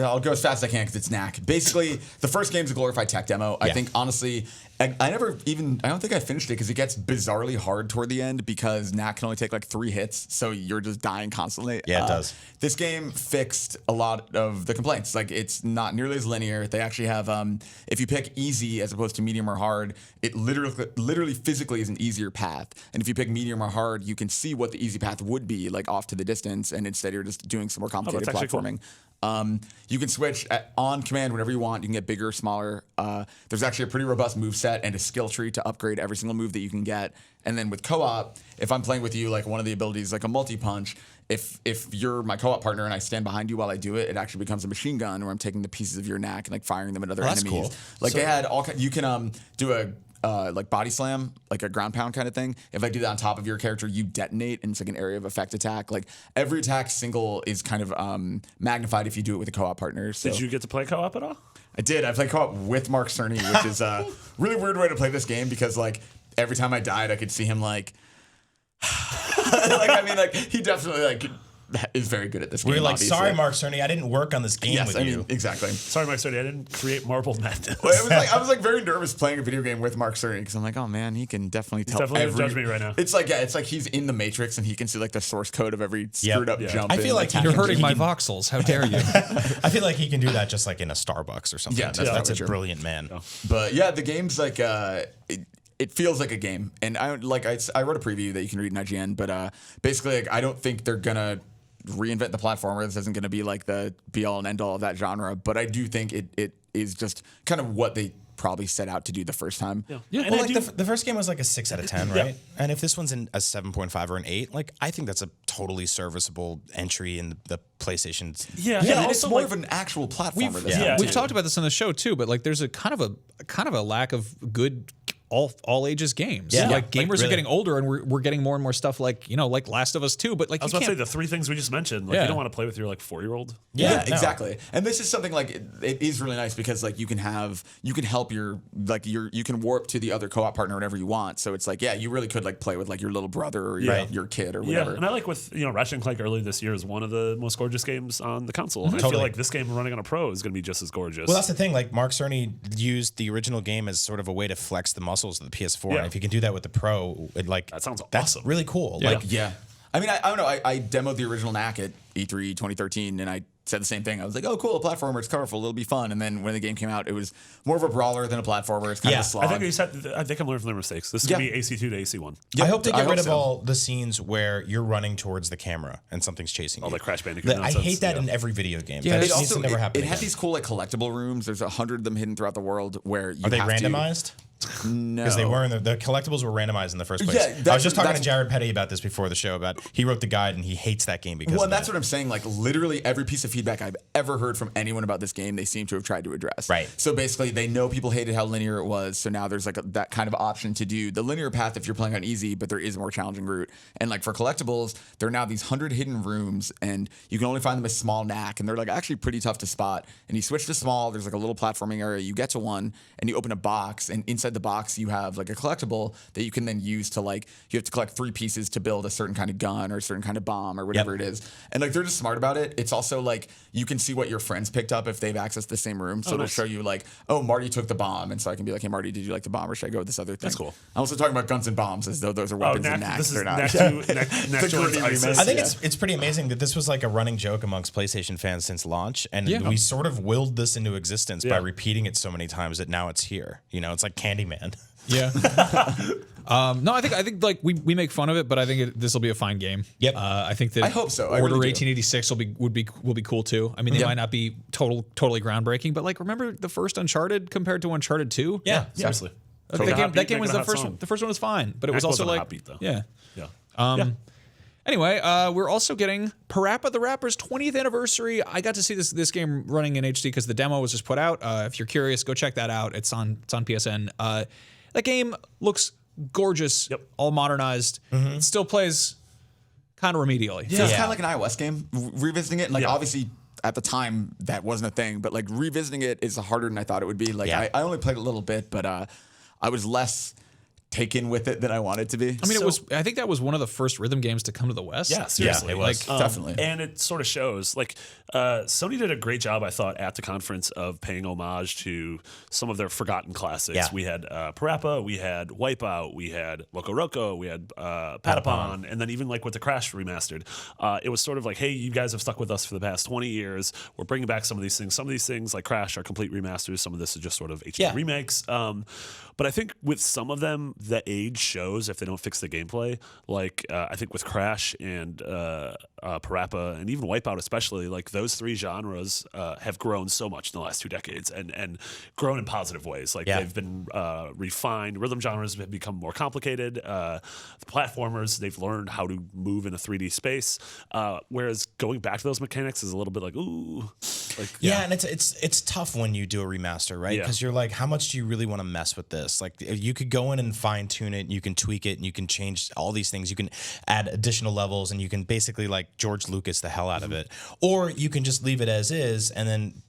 I'll go as fast as I can because it's Knack. Basically, the first game's a glorified tech demo. I think, honestly, I don't think I finished it because it gets bizarrely hard toward the end because Knack can only take like 3 hits, so you're just dying constantly. Yeah, it does. This game fixed a lot of the complaints. Like, it's not nearly as linear. They actually have, if you pick easy as opposed to medium or hard, it literally physically is an easier path. And if you pick medium or hard, you can see what the easy path would be, like off to the distance, and instead you're just doing some more complicated platforming. Cool. You can switch on command whenever you want. You can get bigger or smaller. There's actually a pretty robust move set and a skill tree to upgrade every single move that you can get. And then with co-op, if I'm playing with you, like one of the abilities, like a multi-punch, if you're my co-op partner and I stand behind you while I do it, it actually becomes a machine gun where I'm taking the pieces of your knack and like firing them at other enemies. Cool. Like they had all you can do a like body slam, like a ground pound kind of thing. If I do that on top of your character, you detonate, and it's like an area of effect attack. Like every attack single is kind of magnified if you do it with a co-op partner. So. Did you get to play co-op at all? I did. I played co-op with Mark Cerny, which is a really weird way to play this game because like every time I died, I could see him like, he definitely is very good at this game. We're like, obviously. sorry, Mark Cerny, I didn't work on this game with you. Exactly. Sorry, Mike Cerny, I didn't create Marble Madness. Well, I was very nervous playing a video game with Mark Cerny because I'm like, oh man, he can definitely tell. He's definitely gonna judge me right now. It's like he's in the Matrix and he can see like the source code of every screwed up jump. I feel like you're hurting my voxels. How dare you? I feel like he can do that just like in a Starbucks or something. Yeah, that's a brilliant man. Yeah. But yeah, the game's like it feels like a game, and I wrote a preview that you can read in IGN. But basically, like, I don't think they're gonna reinvent the platformer. This isn't going to be like the be all and end all of that genre, but I do think it is just kind of what they probably set out to do the first time. Yeah. Well, like the first game was like a 6 out of 10, right? And if this one's in a 7.5 or an 8, like I think that's a totally serviceable entry in the PlayStation. Yeah. And it's more of an actual platformer. We've talked about this on the show too, but like there's a kind of a lack of good all ages games. Yeah. Like gamers are getting older and we're getting more and more stuff like, like Last of Us 2, but like I was about to say the 3 things we just mentioned. Like you don't want to play with your like 4-year-old. Yeah, exactly. And this is something like it is really nice because like you can help you can warp to the other co-op partner whenever you want. So it's like, you really could like play with like your little brother or your kid or whatever. Yeah, and I like with Ratchet and Clank early this year is one of the most gorgeous games on the console. And I feel like this game running on a Pro is going to be just as gorgeous. Well, that's the thing. Like Mark Cerny used the original game as sort of a way to flex the muscles of the PS4. And if you can do that with the Pro, that sounds that's awesome. really cool. I mean, I don't know. I demoed the original Knack at E3 2013, and I said the same thing. I was like, oh, cool, a platformer. It's colorful. It'll be fun. And then when the game came out, it was more of a brawler than a platformer. It's kind of a slog. I think I'm learning from their mistakes. This is going to be AC2 to AC1. I hope they get rid of all the scenes where you're running towards the camera and something's chasing you. All the Crash Bandicoot I hate that in every video game. Yeah, that needs to never happen. It had these cool like collectible rooms. There's 100 of them hidden throughout the world where you Are they randomized? No, because they were the collectibles were randomized in the first place. I was just talking to Jared Petty about this before the show. He wrote the guide and he hates that game because. Well, and that's what I'm saying. Like literally every piece of feedback I've ever heard from anyone about this game, they seem to have tried to address. Right. So basically, they know people hated how linear it was. So now there's like that kind of option to do the linear path if you're playing on easy, but there is a more challenging route. And like for collectibles, there are now these 100 hidden rooms, and you can only find them as small Knack, and they're like actually pretty tough to spot. And you switch to small. There's like a little platforming area. You get to one, and you open a box, and inside the box you have like a collectible that you can then use to like you have to collect 3 pieces to build a certain kind of gun or a certain kind of bomb or whatever it is. And like they're just smart about it. It's also like you can see what your friends picked up if they've accessed the same room. So it'll show you like, oh, Marty took the bomb, and so I can be like, hey Marty, did you like the bomb or should I go with this other thing? That's cool. I'm also talking about guns and bombs as though those are weapons and Knack. This is they're not. Knack 2, Knack Jordan's ISIS. I think it's pretty amazing that this was like a running joke amongst PlayStation fans since launch, and we sort of willed this into existence by repeating it so many times that now it's here. It's like Candyman. Yeah. No, I think like we make fun of it, but I think this will be a fine game. Yep. I think that I hope so. I Order really do. 1886 will be cool too. I mean, they might not be totally groundbreaking, but like remember the first Uncharted compared to Uncharted 2? Yeah. Seriously. That game was the first one. The first one was fine, but it was also wasn't a like hot beat, though. yeah. Yeah. Anyway, we're also getting Parappa the Rapper's 20th anniversary. I got to see this game running in HD because the demo was just put out. If you're curious, go check that out. It's on PSN. That game looks gorgeous, all modernized. It still plays kind of remedially. Yeah, it's kind of like an iOS game. Revisiting it, like obviously at the time that wasn't a thing, but like revisiting it is harder than I thought it would be. Like I only played a little bit, but I was less taken with it than I wanted to be. I mean, I think that was one of the first rhythm games to come to the West. Yeah, seriously. Yeah, it was. Like, definitely. And it sort of shows. Like, Sony did a great job, I thought, at the conference of paying homage to some of their forgotten classics. Yeah. We had Parappa, we had Wipeout, we had Loco Roco, we had Patapon, and then even like with the Crash remastered, it was sort of like, hey, you guys have stuck with us for the past 20 years. We're bringing back some of these things. Some of these things, like Crash, are complete remasters. Some of this is just sort of HD remakes. But I think with some of them, the age shows if they don't fix the gameplay. Like I think with Crash and Parappa and even Wipeout especially, like those three genres have grown so much in the last 2 decades and grown in positive ways. Like they've been refined. Rhythm genres have become more complicated. The platformers, they've learned how to move in a 3D space. Whereas going back to those mechanics is a little bit like, ooh. Like, and it's tough when you do a remaster, right? Because you're like, how much do you really want to mess with this? Like you could go in and fine tune it, and you can tweak it, and you can change all these things. You can add additional levels, and you can basically like George Lucas the hell out of it, or you can just leave it as is and then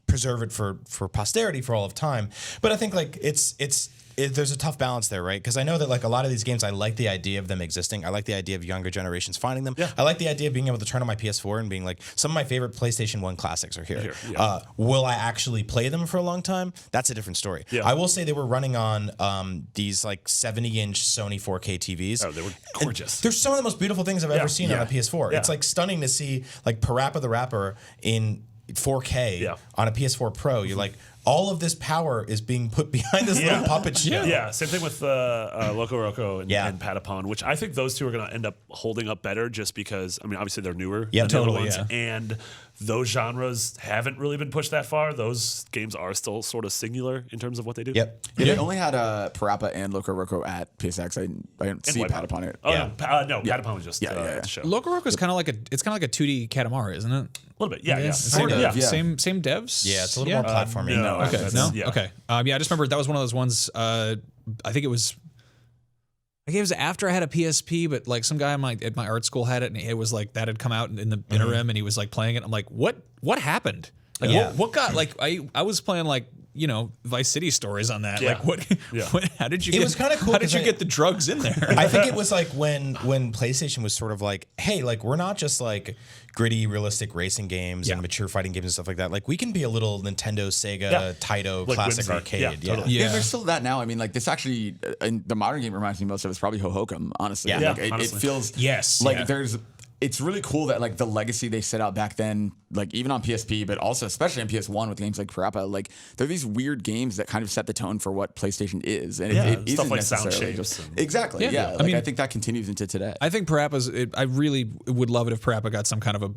preserve it for posterity for all of time. But I think like there's a tough balance there, right? Because I know that like a lot of these games, I like the idea of them existing. I like the idea of younger generations finding them. I like the idea of being able to turn on my PS4 and being like, some of my favorite PlayStation 1 classics are here. Will I actually play them for a long time? That's a different story. I will say they were running on these like 70-inch Sony 4K TVs. Oh, they were gorgeous. They're some of the most beautiful things I've ever seen on a PS4. It's like stunning to see like Parappa the Rapper in 4K on a PS4 Pro. You're like, all of this power is being put behind this little puppet show. Yeah, same thing with Loco Roco and Patapon, which I think those two are going to end up holding up better just because, I mean, obviously they're newer than the other ones. And those genres haven't really been pushed that far. Those games are still sort of singular in terms of what they do. They only had Parappa and Loco Roco at PSX. I didn't see Patapon it. Oh, no, Patapon was just at the show. Loco Roco is kind of like a 2D Katamari, isn't it? A little bit, yeah. Same devs. Yeah, it's a little more platforming. No, okay, yeah. Okay. I just remember that was one of those ones. I think it was. I think it was after I had a PSP, but like some guy at my art school had it, and it was like that had come out in the interim, and he was like playing it. I'm like, what happened? Like, what got like I was playing like Vice City stories on that. Like what how did you? It was kind of cool. How did you get the drugs in there? I think it was like when PlayStation was sort of like, hey, like we're not just like gritty, realistic racing games and mature fighting games and stuff like that. Like we can be a little Nintendo, Sega, Taito, like classic Whimsy. Arcade. There's still that now. I mean, like this actually, the modern game reminds me most of it's probably Hohokum, honestly. Like, it feels like there's. It's really cool that like the legacy they set out back then, like even on PSP, but also especially on PS1 with games like Parappa, like they're these weird games that kind of set the tone for what PlayStation is, and it isn't like necessarily just exactly. I mean, I think that continues into today. I think Parappa's. I really would love it if Parappa got some kind of a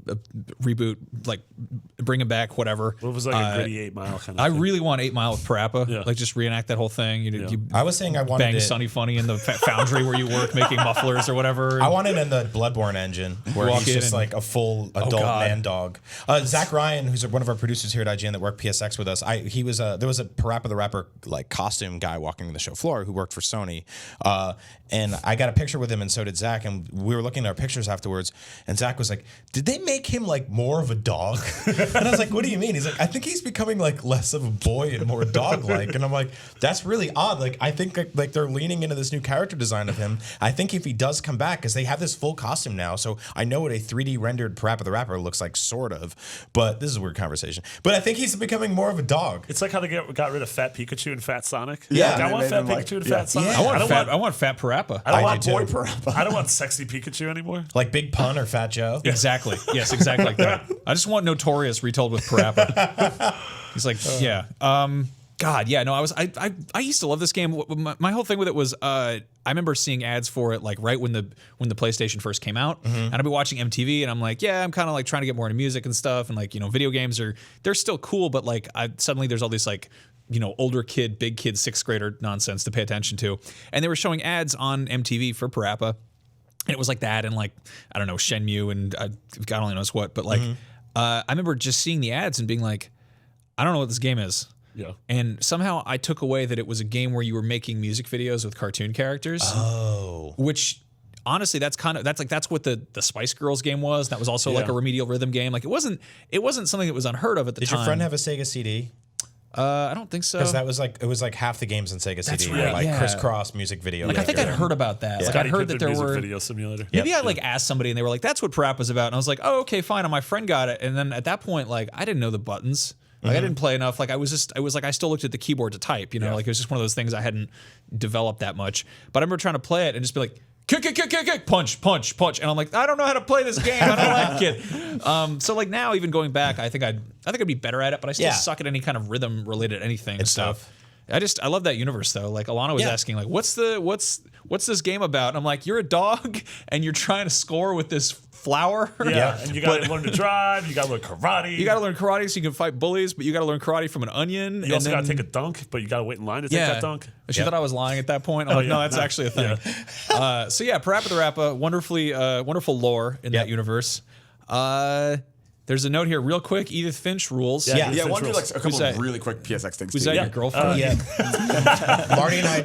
reboot, like bring it back, whatever. What was like a gritty 8 Mile kind of I thing. really want 8 Mile with Parappa, like just reenact that whole thing. You I was saying I wanted bang Sunny Funny in the foundry where you work making mufflers or whatever. I want it in the Bloodborne engine where he's just like a full adult man dog. Zach Ryan, who's one of our producers here at IGN that worked PSX with us, there was a Parappa the Rapper like costume guy walking the show floor who worked for Sony, and I got a picture with him, and so did Zach, and we were looking at our pictures afterwards, and Zach was like, "Did they make him like more of a dog?" And I was like, "What do you mean?" He's like, "I think he's becoming like less of a boy and more dog-like," and I'm like, "That's really odd." Like I think like they're leaning into this new character design of him. I think if he does come back, because they have this full costume now, so I know what a 3D rendered Parappa the Rapper looks like, sort of. But this is a weird conversation. But I think he's becoming more of a dog. It's like how they got rid of Fat Pikachu and Fat Sonic. Yeah, like, I want Fat Pikachu and Fat Sonic. I want Fat Parappa. I don't want boy Parappa. I don't want sexy Pikachu anymore. Like Big Pun or Fat Joe. Exactly. Yes, exactly like that. I just want Notorious retold with Parappa. He's like, God, yeah, no, I used to love this game. My whole thing with it was I remember seeing ads for it like right when the PlayStation first came out, and I'd be watching MTV, and I'm like, yeah, I'm kind of like trying to get more into music and stuff, and like video games they're still cool, but like suddenly there's all these like older kid, big kid, sixth grader nonsense to pay attention to, and they were showing ads on MTV for Parappa, and it was like that, and like I don't know Shenmue and God only knows what, but like I remember just seeing the ads and being like, I don't know what this game is. Yeah. And somehow I took away that it was a game where you were making music videos with cartoon characters. Oh. Which honestly, that's what the Spice Girls game was. That was also like a remedial rhythm game. Like it wasn't something that was unheard of at the time. Did your friend have a Sega CD? I don't think so. Because it was like half the games on Sega CD right, were like yeah. crisscross music video. Like I think I'd heard about that. Like I'd heard that there music were video simulator. Maybe I like asked somebody and they were like, "That's what Parappa's about," and I was like, "Oh, okay, fine." And my friend got it, and then at that point, like I didn't know the buttons. Like I didn't play enough. Like I was like I still looked at the keyboard to type. Like it was just one of those things I hadn't developed that much. But I remember trying to play it and just be like, kick, punch, and I'm like, I don't know how to play this game. I don't like it. So like now, even going back, I think I'd be better at it. But I still suck at any kind of rhythm related anything. It's so tough. I love that universe though. Like Alana was asking, like, what's this game about? And I'm like, you're a dog and you're trying to score with this flower. Yeah, and you got to learn to drive. You got to learn karate. You got to learn karate so you can fight bullies, but you got to learn karate from an onion. You also got to take a dunk, but you got to wait in line to take that dunk. She thought I was lying at that point. I'm like, no, that's actually a thing. So yeah, Parappa the Rappa, wonderful lore in that universe. There's a note here, real quick. Edith Finch rules. Yeah. I want to do like a couple of really quick PSX things. Who's that? Your girlfriend? Yeah. Marty and I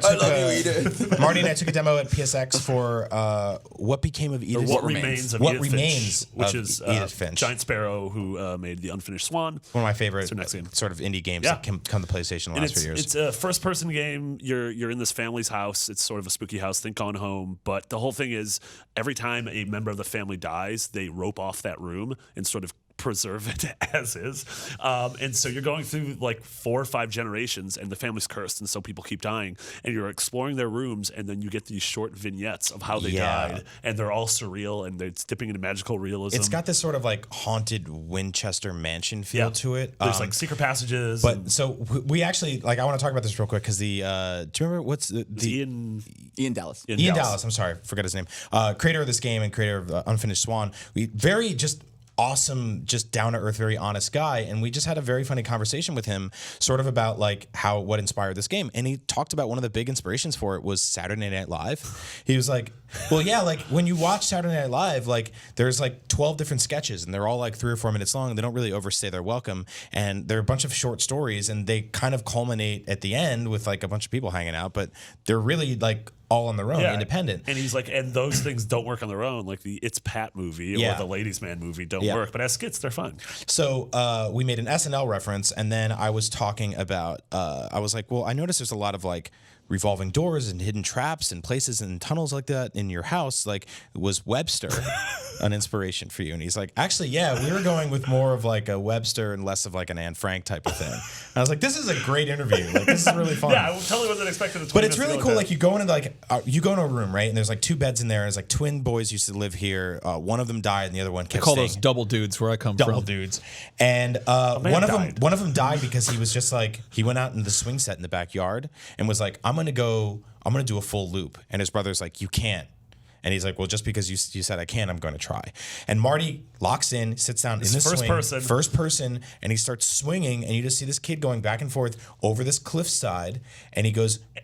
took a demo at PSX for what became of Edith. What remains of Edith Finch, which is Edith Finch. Giant Sparrow, who made the Unfinished Swan. One of my favorite game. sort of indie games that come to PlayStation in the last few years. It's a first-person game. You're in this family's house. It's sort of a spooky house. Think Gone Home. But the whole thing is, every time a member of the family dies, they rope off that room and sort of preserve it as is. And so you're going through like 4 or 5 generations and the family's cursed, and so people keep dying, and you're exploring their rooms, and then you get these short vignettes of how they died, and they're all surreal, and they're dipping into magical realism. It's got this sort of like haunted Winchester mansion feel to it. There's like secret passages. But so we actually, like, I want to talk about this real quick because do you remember what's the Ian Dallas. Ian Dallas, I'm sorry, forgot his name. Creator of this game and creator of Unfinished Swan. We very just awesome, just down to earth, very honest guy, and we just had a very funny conversation with him, sort of about like what inspired this game. And he talked about one of the big inspirations for it was Saturday Night Live. He was like, well, yeah, like when you watch Saturday Night Live, like there's like 12 different sketches, and they're all like 3 or 4 minutes long. And they don't really overstay their welcome, and they're a bunch of short stories, and they kind of culminate at the end with like a bunch of people hanging out, but they're really like all on their own, independent. And he's like, and those things don't work on their own. Like the It's Pat movie or the Ladies Man movie don't work, but as skits, they're fun. So we made an SNL reference, and then I was talking about, I was like, well, I noticed there's a lot of like revolving doors and hidden traps and places and tunnels like that in your house. Like, was Webster an inspiration for you? And he's like, actually, yeah, we were going with more of like a Webster and less of like an Anne Frank type of thing. And I was like, this is a great interview. Like, this is really fun. Yeah, I totally wasn't expecting it. But it's really cool. Like, you go into like you go into a room, right? And there's like 2 beds in there. And it's like twin boys used to live here. One of them died, and the other one kept call staying. those double dudes where I come from. Double dudes. And one of them died because he was just like, he went out in the swing set in the backyard and was like, I'm gonna do a full loop. And his brother's like, you can't. And he's like, well, just because you said I can, I'm going to try. And Marty locks in, sits down in the swing, first person, and he starts swinging, and you just see this kid going back and forth over this cliffside, and he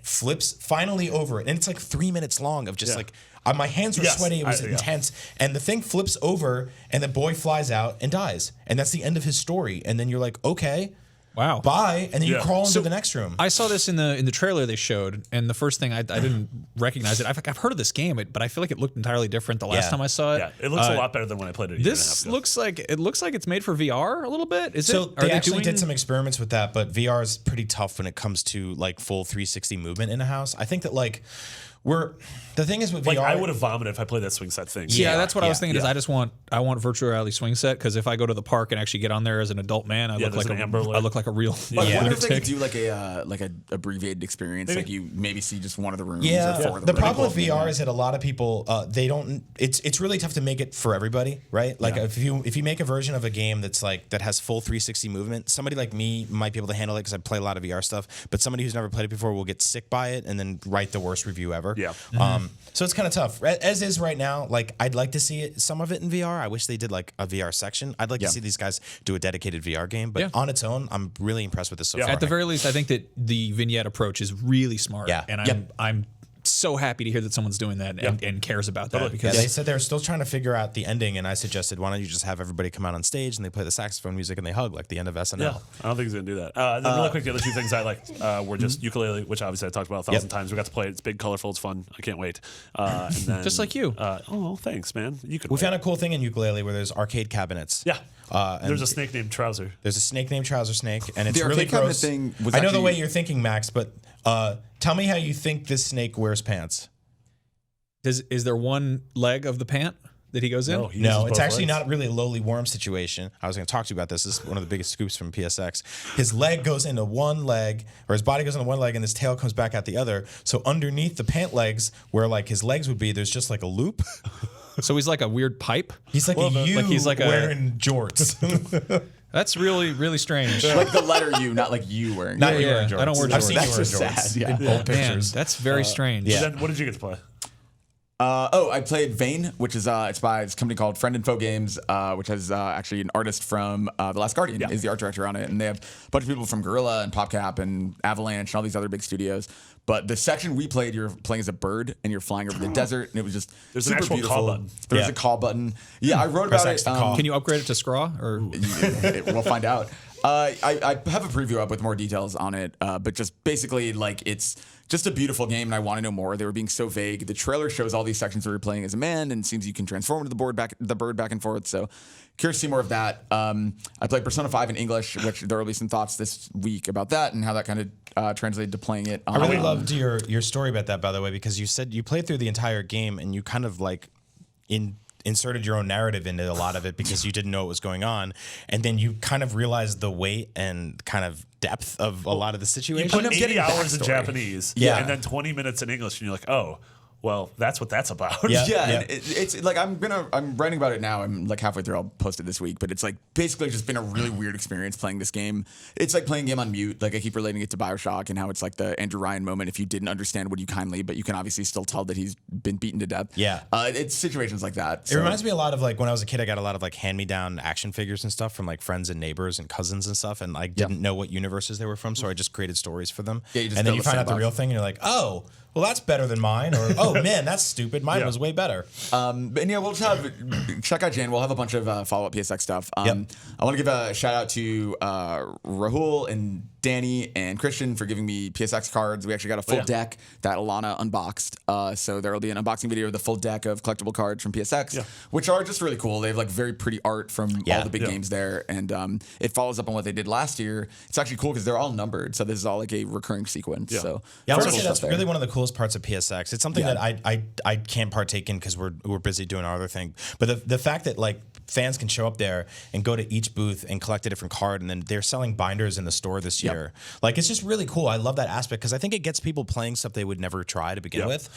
flips finally over it, and it's like 3 minutes long of just like, my hands were sweaty, it was intense, and the thing flips over, and the boy flies out and dies, and that's the end of his story. And then you're like, okay. Wow. Bye, and then you crawl into the next room. I saw this in the trailer they showed, and the first thing I didn't recognize it. I've heard of this game, but I feel like it looked entirely different the last time I saw it. Yeah, it looks a lot better than when I played it. This looks like it's made for VR a little bit. They actually did some experiments with that, but VR is pretty tough when it comes to like full 360 movement in a house. I think that like The thing is with Like VR, I would have vomited if I played that swing set thing. Yeah, that's what I was thinking. Is yeah. I want virtual reality swing set because if I go to the park and actually get on there as an adult man, I look there's like an amber I look like a real Yeah. I wonder if they lunatic. could do like a abbreviated experience, like you maybe see just one of the rooms. Yeah, or four of the rooms. problem with VR is that a lot of people they don't. It's really tough to make it for everybody, right? Like if you make a version of a game that's like that has full 360 movement, somebody like me might be able to handle it because I play a lot of VR stuff. But somebody who's never played it before will get sick by it and then write the worst review ever. Yeah. So it's kind of tough. As is right now, like I'd like to see some of it in VR. I wish they did like a VR section. I'd like to see these guys do a dedicated VR game. But on its own, I'm really impressed with this so far. At the very least, I think that the vignette approach is really smart. Yeah. And I'm so happy to hear that someone's doing that and cares about that because they said they're still trying to figure out the ending, and I suggested, why don't you just have everybody come out on stage and they play the saxophone music and they hug like the end of SNL. Yeah, I don't think he's gonna do that. Then really quick, the other two things I liked were just ukulele, which obviously I talked about 1,000 times. We got to play it. It's big, colorful, it's fun. I can't wait. And then, just like you. Oh, thanks, man. You can. We found a cool thing in ukulele where there's arcade cabinets. Yeah. And There's a snake named Trouser. There's a snake named Trouser Snake, and it's The really arcade cabinet gross. thing was I know the actually- way you're thinking, Max, but tell me how you think this snake wears pants. Is there one leg of the pant that he goes in? No, he No, uses it's both actually legs. not really a lowly worm situation. I was going to talk to you about this. This is one of the biggest scoops from PSX. His leg goes into one leg, or his body goes into one leg, and his tail comes back out the other. So underneath the pant legs, where like his legs would be, there's just like a loop. So he's like a weird pipe. He's like he's like a- wearing jorts. That's really, really strange. like the letter U, not like you wearing. Not it. you yeah, wearing jorts. I don't wear I've jorts. seen That's you wearing just jorts. sad, yeah. in old Man, pictures. that's very strange. yeah. Then what did you get to play? I played Vane, which is it's by this company called Friend and Foe Games, which has actually an artist from The Last Guardian is the art director on it, and they have a bunch of people from Guerrilla and PopCap and Avalanche and all these other big studios. But the section we played, you're playing as a bird and you're flying over the desert, and it was just There's an super actual beautiful. call button. There's Yeah. a call button. Yeah, I wrote Press about X it. to call. Can you upgrade it to Scraw or? We'll find out. I have a preview up with more details on it, but just basically like it's just a beautiful game, and I want to know more. They were being so vague. The trailer shows all these sections where you're playing as a man, and it seems you can transform into the bird back and forth. So curious to see more of that. I played Persona 5 in English, which there will be some thoughts this week about that and how that kind of translated to playing it. I really loved your story about that, by the way, because you said you played through the entire game and you kind of like inserted your own narrative into a lot of it because you didn't know what was going on, and then you kind of realized the weight and kind of depth of a lot of the You situation. put up 80 getting hours in backstory. Japanese, Yeah. and then 20 minutes in English, and you're like, oh, well, that's what that's about. Yeah. Yeah, and it's like I'm writing about it now. I'm like halfway through. I'll post it this week, but it's like basically just been a really weird experience playing this game. It's like playing a game on mute. Like I keep relating it to BioShock and how it's like the Andrew Ryan moment. If you didn't understand, would you kindly? But you can obviously still tell that he's been beaten to death. Yeah. It's situations like that. It reminds me a lot of like when I was a kid, I got a lot of like hand-me-down action figures and stuff from like friends and neighbors and cousins and stuff, and I didn't know what universes they were from, so I just created stories for them. Yeah, you just and then build you a find out the sandbox. real thing, and you're like, oh, well, that's better than mine, or oh man, that's stupid. Mine was way better. But yeah, we'll just have check out Jan. We'll have a bunch of follow-up PSX stuff. I want to give a shout out to Rahul and Danny and Christian for giving me PSX cards. We actually got a full deck that Alana unboxed. So there will be an unboxing video of the full deck of collectible cards from PSX, which are just really cool. They have like very pretty art from all the big games there, and it follows up on what they did last year. It's actually cool because they're all numbered, so this is all like a recurring sequence. So Yeah, I very would cool say that's stuff really there. one of the coolest parts of PSX. It's something that I can't partake in because we're busy doing our other thing. But the fact that like fans can show up there and go to each booth and collect a different card, and then they're selling binders in the store this year. Like it's just really cool. I love that aspect because I think it gets people playing stuff they would never try to begin with.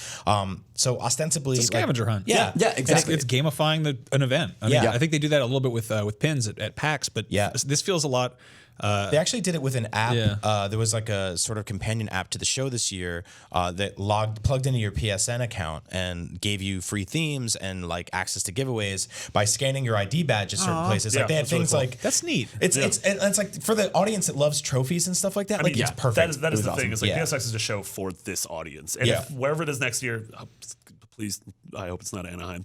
So ostensibly, It's a scavenger hunt. Yeah, Yeah, exactly. It's gamifying an event. I mean, Yeah. I think they do that a little bit with pins at PAX, but this feels a lot. They actually did it with an app. Yeah. There was like a sort of companion app to the show this year that plugged into your PSN account and gave you free themes and like access to giveaways by scanning your ID badge at certain places. Yeah, Like they had that's really things cool. like That's neat. It's like for the audience that loves trophies and stuff like that. I Like mean, it's perfect. That is It the was thing. awesome. Is like PSX is a show for this audience, and if wherever it is next year, please I hope it's not Anaheim.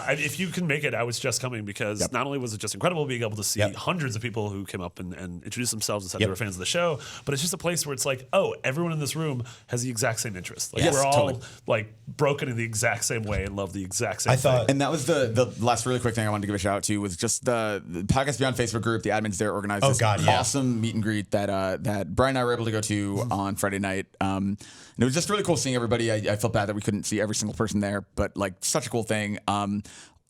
If you can make it, I was just coming because not only was it just incredible being able to see hundreds of people who came up and introduced themselves and said they were fans of the show, but it's just a place where it's like, oh, everyone in this room has the exact same interest. Like we're all like broken in the exact same way and love the exact same thing. And that was the last really quick thing I wanted to give a shout out to was just the Podcast Beyond Facebook group. The admins there organized this awesome meet and greet that Brian and I were able to go to on Friday night. And it was just really cool seeing everybody. I felt bad that we couldn't see every single person there, but like such a cool thing.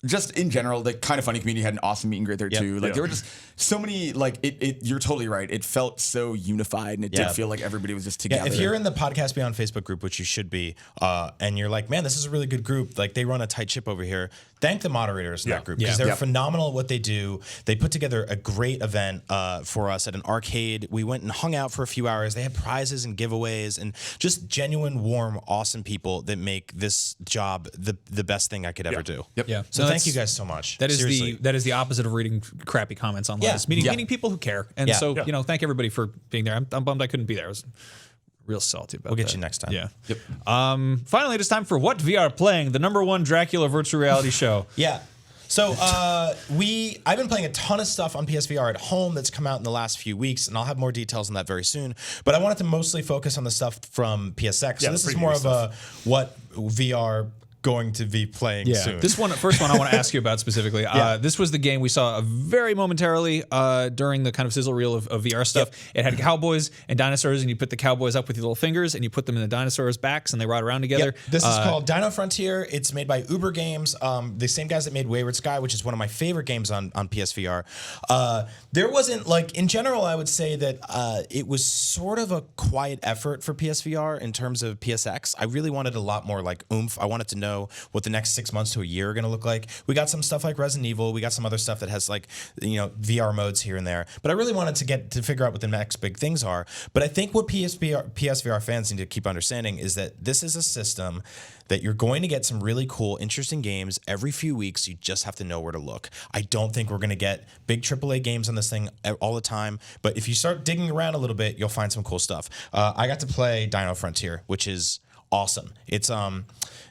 Just in general, the Kind of Funny community had an awesome meet and greet there too. Like there were just so many, like you're totally right. It felt so unified and it did feel like everybody was just together. Yeah, if you're in the Podcast Beyond Facebook group, which you should be, and you're like, man, this is a really good group. Like they run a tight ship over here. Thank the moderators in that group because they're phenomenal at what they do. They put together a great event for us at an arcade. We went and hung out for a few hours. They had prizes and giveaways and just genuine, warm, awesome people that make this job the best thing I could ever do. Yeah. So thank you guys so much. That is Seriously. that is the opposite of reading crappy comments online. It's meeting people who care. And so, thank everybody for being there. I'm bummed I couldn't be there. I was real salty about that. We'll get you next time. Yeah. Yep. Finally, it is time for What VR Playing, the #1 Dracula virtual reality show. Yeah. So I've been playing a ton of stuff on PSVR at home that's come out in the last few weeks, and I'll have more details on that very soon. But I wanted to mostly focus on the stuff from PSX. So this is more of a what VR going to be playing soon. This first one I want to ask you about specifically. This was the game we saw very momentarily during the kind of sizzle reel of VR stuff. It had cowboys and dinosaurs, and you put the cowboys up with your little fingers, and you put them in the dinosaurs' backs, and they ride around together. This is called Dino Frontier. It's made by Uber Games, the same guys that made Wayward Sky, which is one of my favorite games on PSVR. There wasn't, like, in general, I would say that it was sort of a quiet effort for PSVR in terms of PSX. I really wanted a lot more, like, oomph. I wanted to know what the next 6 months to a year are going to look like. We got some stuff like Resident Evil. We got some other stuff that has like, VR modes here and there. But I really wanted to figure out what the next big things are. But I think what PSVR fans need to keep understanding is that this is a system that you're going to get some really cool, interesting games every few weeks. You just have to know where to look. I don't think we're going to get big AAA games on this thing all the time. But if you start digging around a little bit, you'll find some cool stuff. I got to play Dino Frontier, which is awesome. It's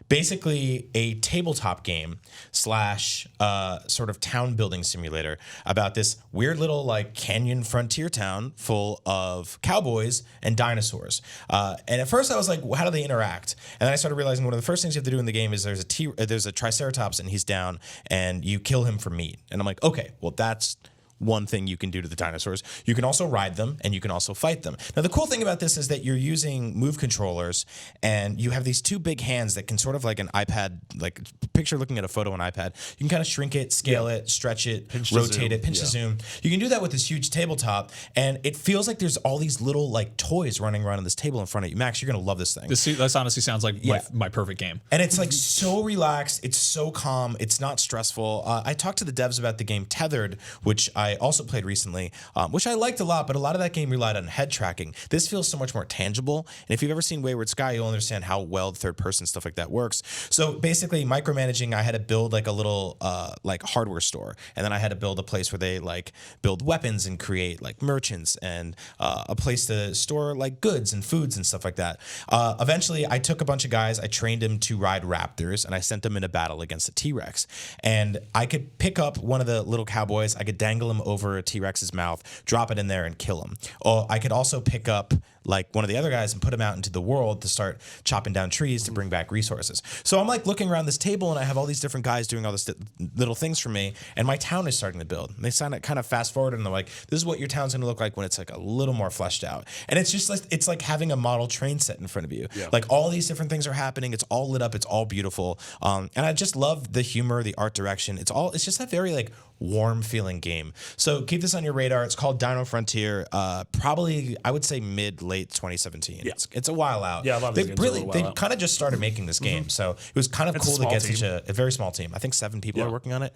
basically a tabletop game / sort of town building simulator about this weird little like canyon frontier town full of cowboys and dinosaurs. And at first I was like, well, how do they interact? And then I started realizing one of the first things you have to do in the game is there's a triceratops and he's down and you kill him for meat. And I'm like, okay, well that's one thing you can do to the dinosaurs. You can also ride them and you can also fight them. Now, the cool thing about this is that you're using move controllers and you have these two big hands that can sort of like an iPad, like picture looking at a photo on an iPad. You can kind of shrink it, scale it, stretch it, rotate it, pinch to zoom. You can do that with this huge tabletop and it feels like there's all these little like toys running around on this table in front of you. Max, you're going to love this thing. This honestly sounds like my perfect game. And it's like so relaxed. It's so calm. It's not stressful. I talked to the devs about the game Tethered, which I also played recently, which I liked a lot, but a lot of that game relied on head tracking. This feels so much more tangible. And if you've ever seen Wayward Sky, you'll understand how well third person stuff like that works. So basically micromanaging, I had to build like a little like hardware store. And then I had to build a place where they like build weapons and create like merchants and a place to store like goods and foods and stuff like that. Eventually I took a bunch of guys, I trained them to ride raptors and I sent them in a battle against a T-Rex. And I could pick up one of the little cowboys, I could dangle him over a T-Rex's mouth, drop it in there and kill him. Or I could also pick up like one of the other guys and put him out into the world to start chopping down trees to bring back resources. So I'm like looking around this table and I have all these different guys doing all this little things for me and my town is starting to build. And they kind of fast forward and they're like, this is what your town's gonna look like when it's like a little more fleshed out. And it's just like, it's like having a model train set in front of you. Yeah. Like all these different things are happening. It's all lit up. It's all beautiful. And I just love the humor, the art direction. It's just that very like warm feeling game. So keep this on your radar. It's called Dino Frontier. Probably I would say late 2017. Yeah. It's a while out. Yeah, a lot of they kind of just started making this game. So it was kind of cool to get such a very small team. I think 7 people are working on it.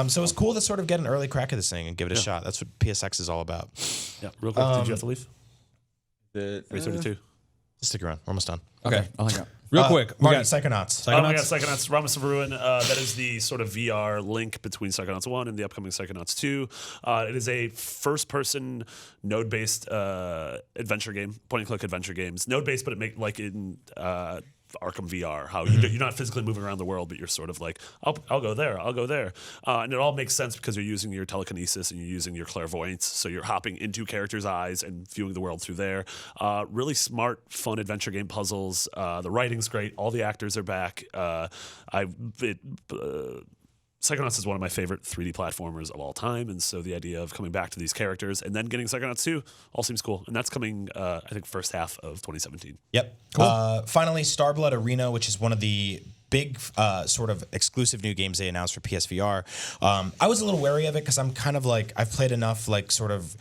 So it's cool to sort of get an early crack at this thing and give it a shot. That's what PSX is all about. Yeah. Real quick, did you have to leave? 3:32. Stick around. We're almost done. Okay. I'll hang out. Real quick, Marty, Psychonauts. Oh my God, Psychonauts, Rama Ruin. That is the sort of VR link between Psychonauts 1 and the upcoming Psychonauts 2. It is a first-person node-based adventure game, point-and-click adventure games. Node-based, but it make like in Arkham VR, how you're not physically moving around the world, but you're sort of like, I'll go there, I'll go there. And it all makes sense because you're using your telekinesis and you're using your clairvoyance. So you're hopping into characters' eyes and viewing the world through there. Really smart, fun adventure game puzzles. The writing's great. All the actors are back. Psychonauts is one of my favorite 3D platformers of all time, and so the idea of coming back to these characters and then getting Psychonauts 2 all seems cool. And that's coming, I think, first half of 2017. Yep. Cool. Finally, Starblood Arena, which is one of the big sort of exclusive new games they announced for PSVR. I was a little wary of it because I'm kind of like, I've played enough like sort of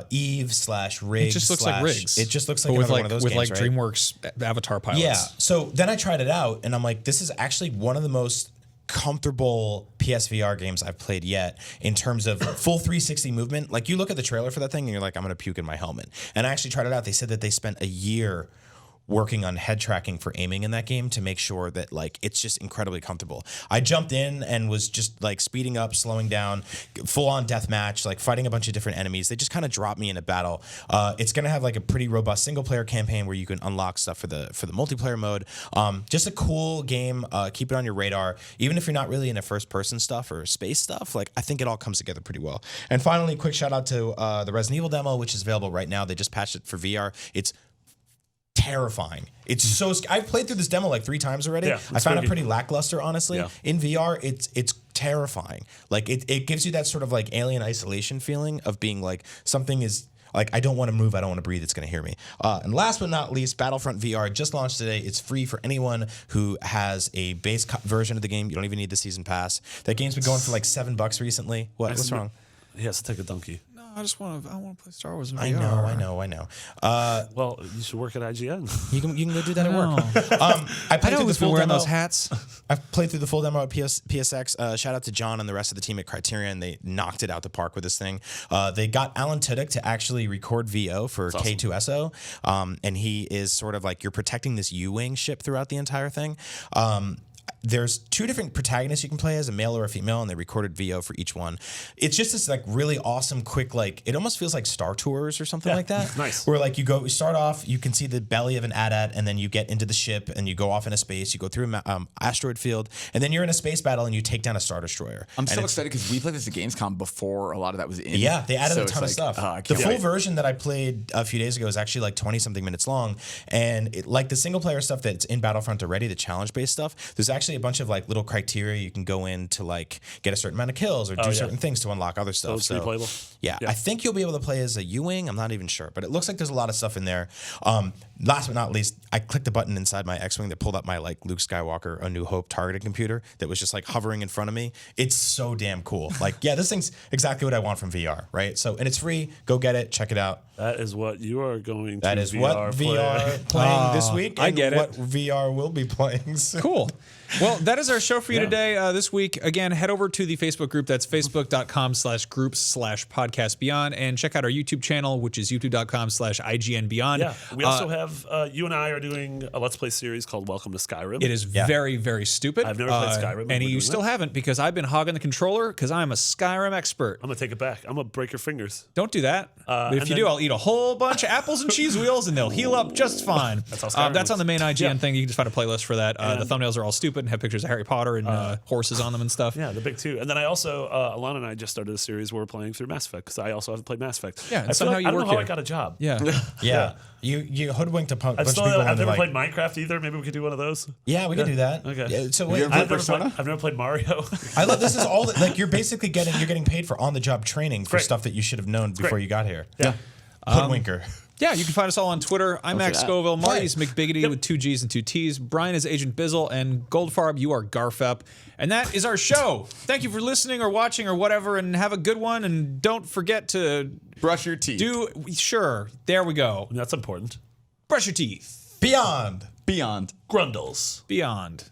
Eve/Riggs. It just looks like Riggs. It just looks like with another one of those with games, like right? DreamWorks Avatar pilots. Yeah. So then I tried it out, and I'm like, this is actually one of the most comfortable PSVR games I've played yet in terms of full 360 movement. Like, you look at the trailer for that thing and you're like, I'm gonna puke in my helmet. And I actually tried it out. They said that they spent a year working on head tracking for aiming in that game to make sure that like it's just incredibly comfortable. I jumped in and was just like speeding up, slowing down, full on deathmatch, like fighting a bunch of different enemies. They just kind of dropped me in a battle. It's gonna have like a pretty robust single player campaign where you can unlock stuff for the multiplayer mode. Just a cool game. Keep it on your radar, even if you're not really into first person stuff or space stuff. Like, I think it all comes together pretty well. And finally, quick shout out to the Resident Evil demo, which is available right now. They just patched it for VR. It's terrifying. It's so I've played through this demo like 3 times already. Yeah, I found it pretty lackluster, honestly. Yeah. In VR, it's terrifying. Like, it gives you that sort of like alien isolation feeling of being like, something is like, I don't want to move, I don't want to breathe, it's going to hear me. And last but not least, Battlefront VR just launched today. It's free for anyone who has a base version of the game. You don't even need the season pass. That game's been going for like $7 recently. What's wrong? He has to take a donkey. I want to play Star Wars in VR. I know. Well, you should work at IGN. You can go do that at work. I played through the full wearing demo. those hats. I've played through the full demo at PSX. Shout out to John and the rest of the team at Criterion. They knocked it out the park with this thing. They got Alan Tudyk to actually record VO for K2SO, and he is sort of like, you're protecting this U-wing ship throughout the entire thing. There's 2 different protagonists you can play as, a male or a female, and they recorded VO for each one. It's just this like really awesome, quick, like, it almost feels like Star Tours or something like that. Nice. Where like you start off, you can see the belly of an AT-AT, and then you get into the ship and you go off into space. You go through an asteroid field, and then you're in a space battle and you take down a Star Destroyer. I'm so excited because we played this at Gamescom before a lot of that was in. Yeah, they added So a it's ton of like, stuff. The full version that I played a few days ago is actually like 20-something minutes long, and like the single player stuff that's in Battlefront already, the challenge based stuff, there's actually a bunch of like little criteria you can go in to like get a certain amount of kills or do certain things to unlock other stuff. So replayable. Yeah, I think you'll be able to play as a U-wing. I'm not even sure, but it looks like there's a lot of stuff in there. Last but not least, I clicked a button inside my X-wing that pulled up my like Luke Skywalker A New Hope targeting computer that was just like hovering in front of me. It's so damn cool. Like, yeah, this thing's exactly what I want from VR, right? So, and it's free. Go get it. Check it out. That is what you are going to That is what VR playing this week. I get it. What VR will be playing soon. Cool. Well, that is our show for you today. This week, again, head over to the Facebook group. That's facebook.com/groups/podcastbeyond, and check out our YouTube channel, which is youtube.com/IGNBeyond. Yeah, we also have, you and I are doing a Let's Play series called Welcome to Skyrim. It is very, very stupid. I've never played Skyrim. And you still haven't, because I've been hogging the controller because I'm a Skyrim expert. I'm going to take it back. I'm going to break your fingers. Don't do that. But if you do, I'll eat a whole bunch of apples and cheese wheels, and they'll heal up just fine. That's how Skyrim that's on the main IGN Yeah. thing. You can just find a playlist for that. The thumbnails are all stupid and have pictures of Harry Potter and horses on them and stuff. Yeah, the big 2. And then I also, Alana and I just started a series where we're playing through Mass Effect, because I also haven't played Mass Effect. Yeah, and I somehow like, you I don't work know how here. I got a job. Yeah. Yeah. You hoodwinked a bunch of people. I've never like, played Minecraft either. Maybe we could do one of those. Yeah, we can do that. Okay. Yeah, so you wait, ever played I've never played Mario. I love this is all that, like, you're basically getting paid for on the job training for stuff that you should have known before you got here. Yeah. Hoodwinker. Yeah, you can find us all on Twitter. I'm Max that. Scoville. Marty's McBiggity with 2 G's and 2 T's. Brian is Agent Bizzle. And Goldfarb, you are Garfep. And that is our show. Thank you for listening or watching or whatever, and have a good one. And don't forget to Brush your teeth. Sure. There we go. That's important. Brush your teeth. Beyond. Beyond. Grundles. Beyond.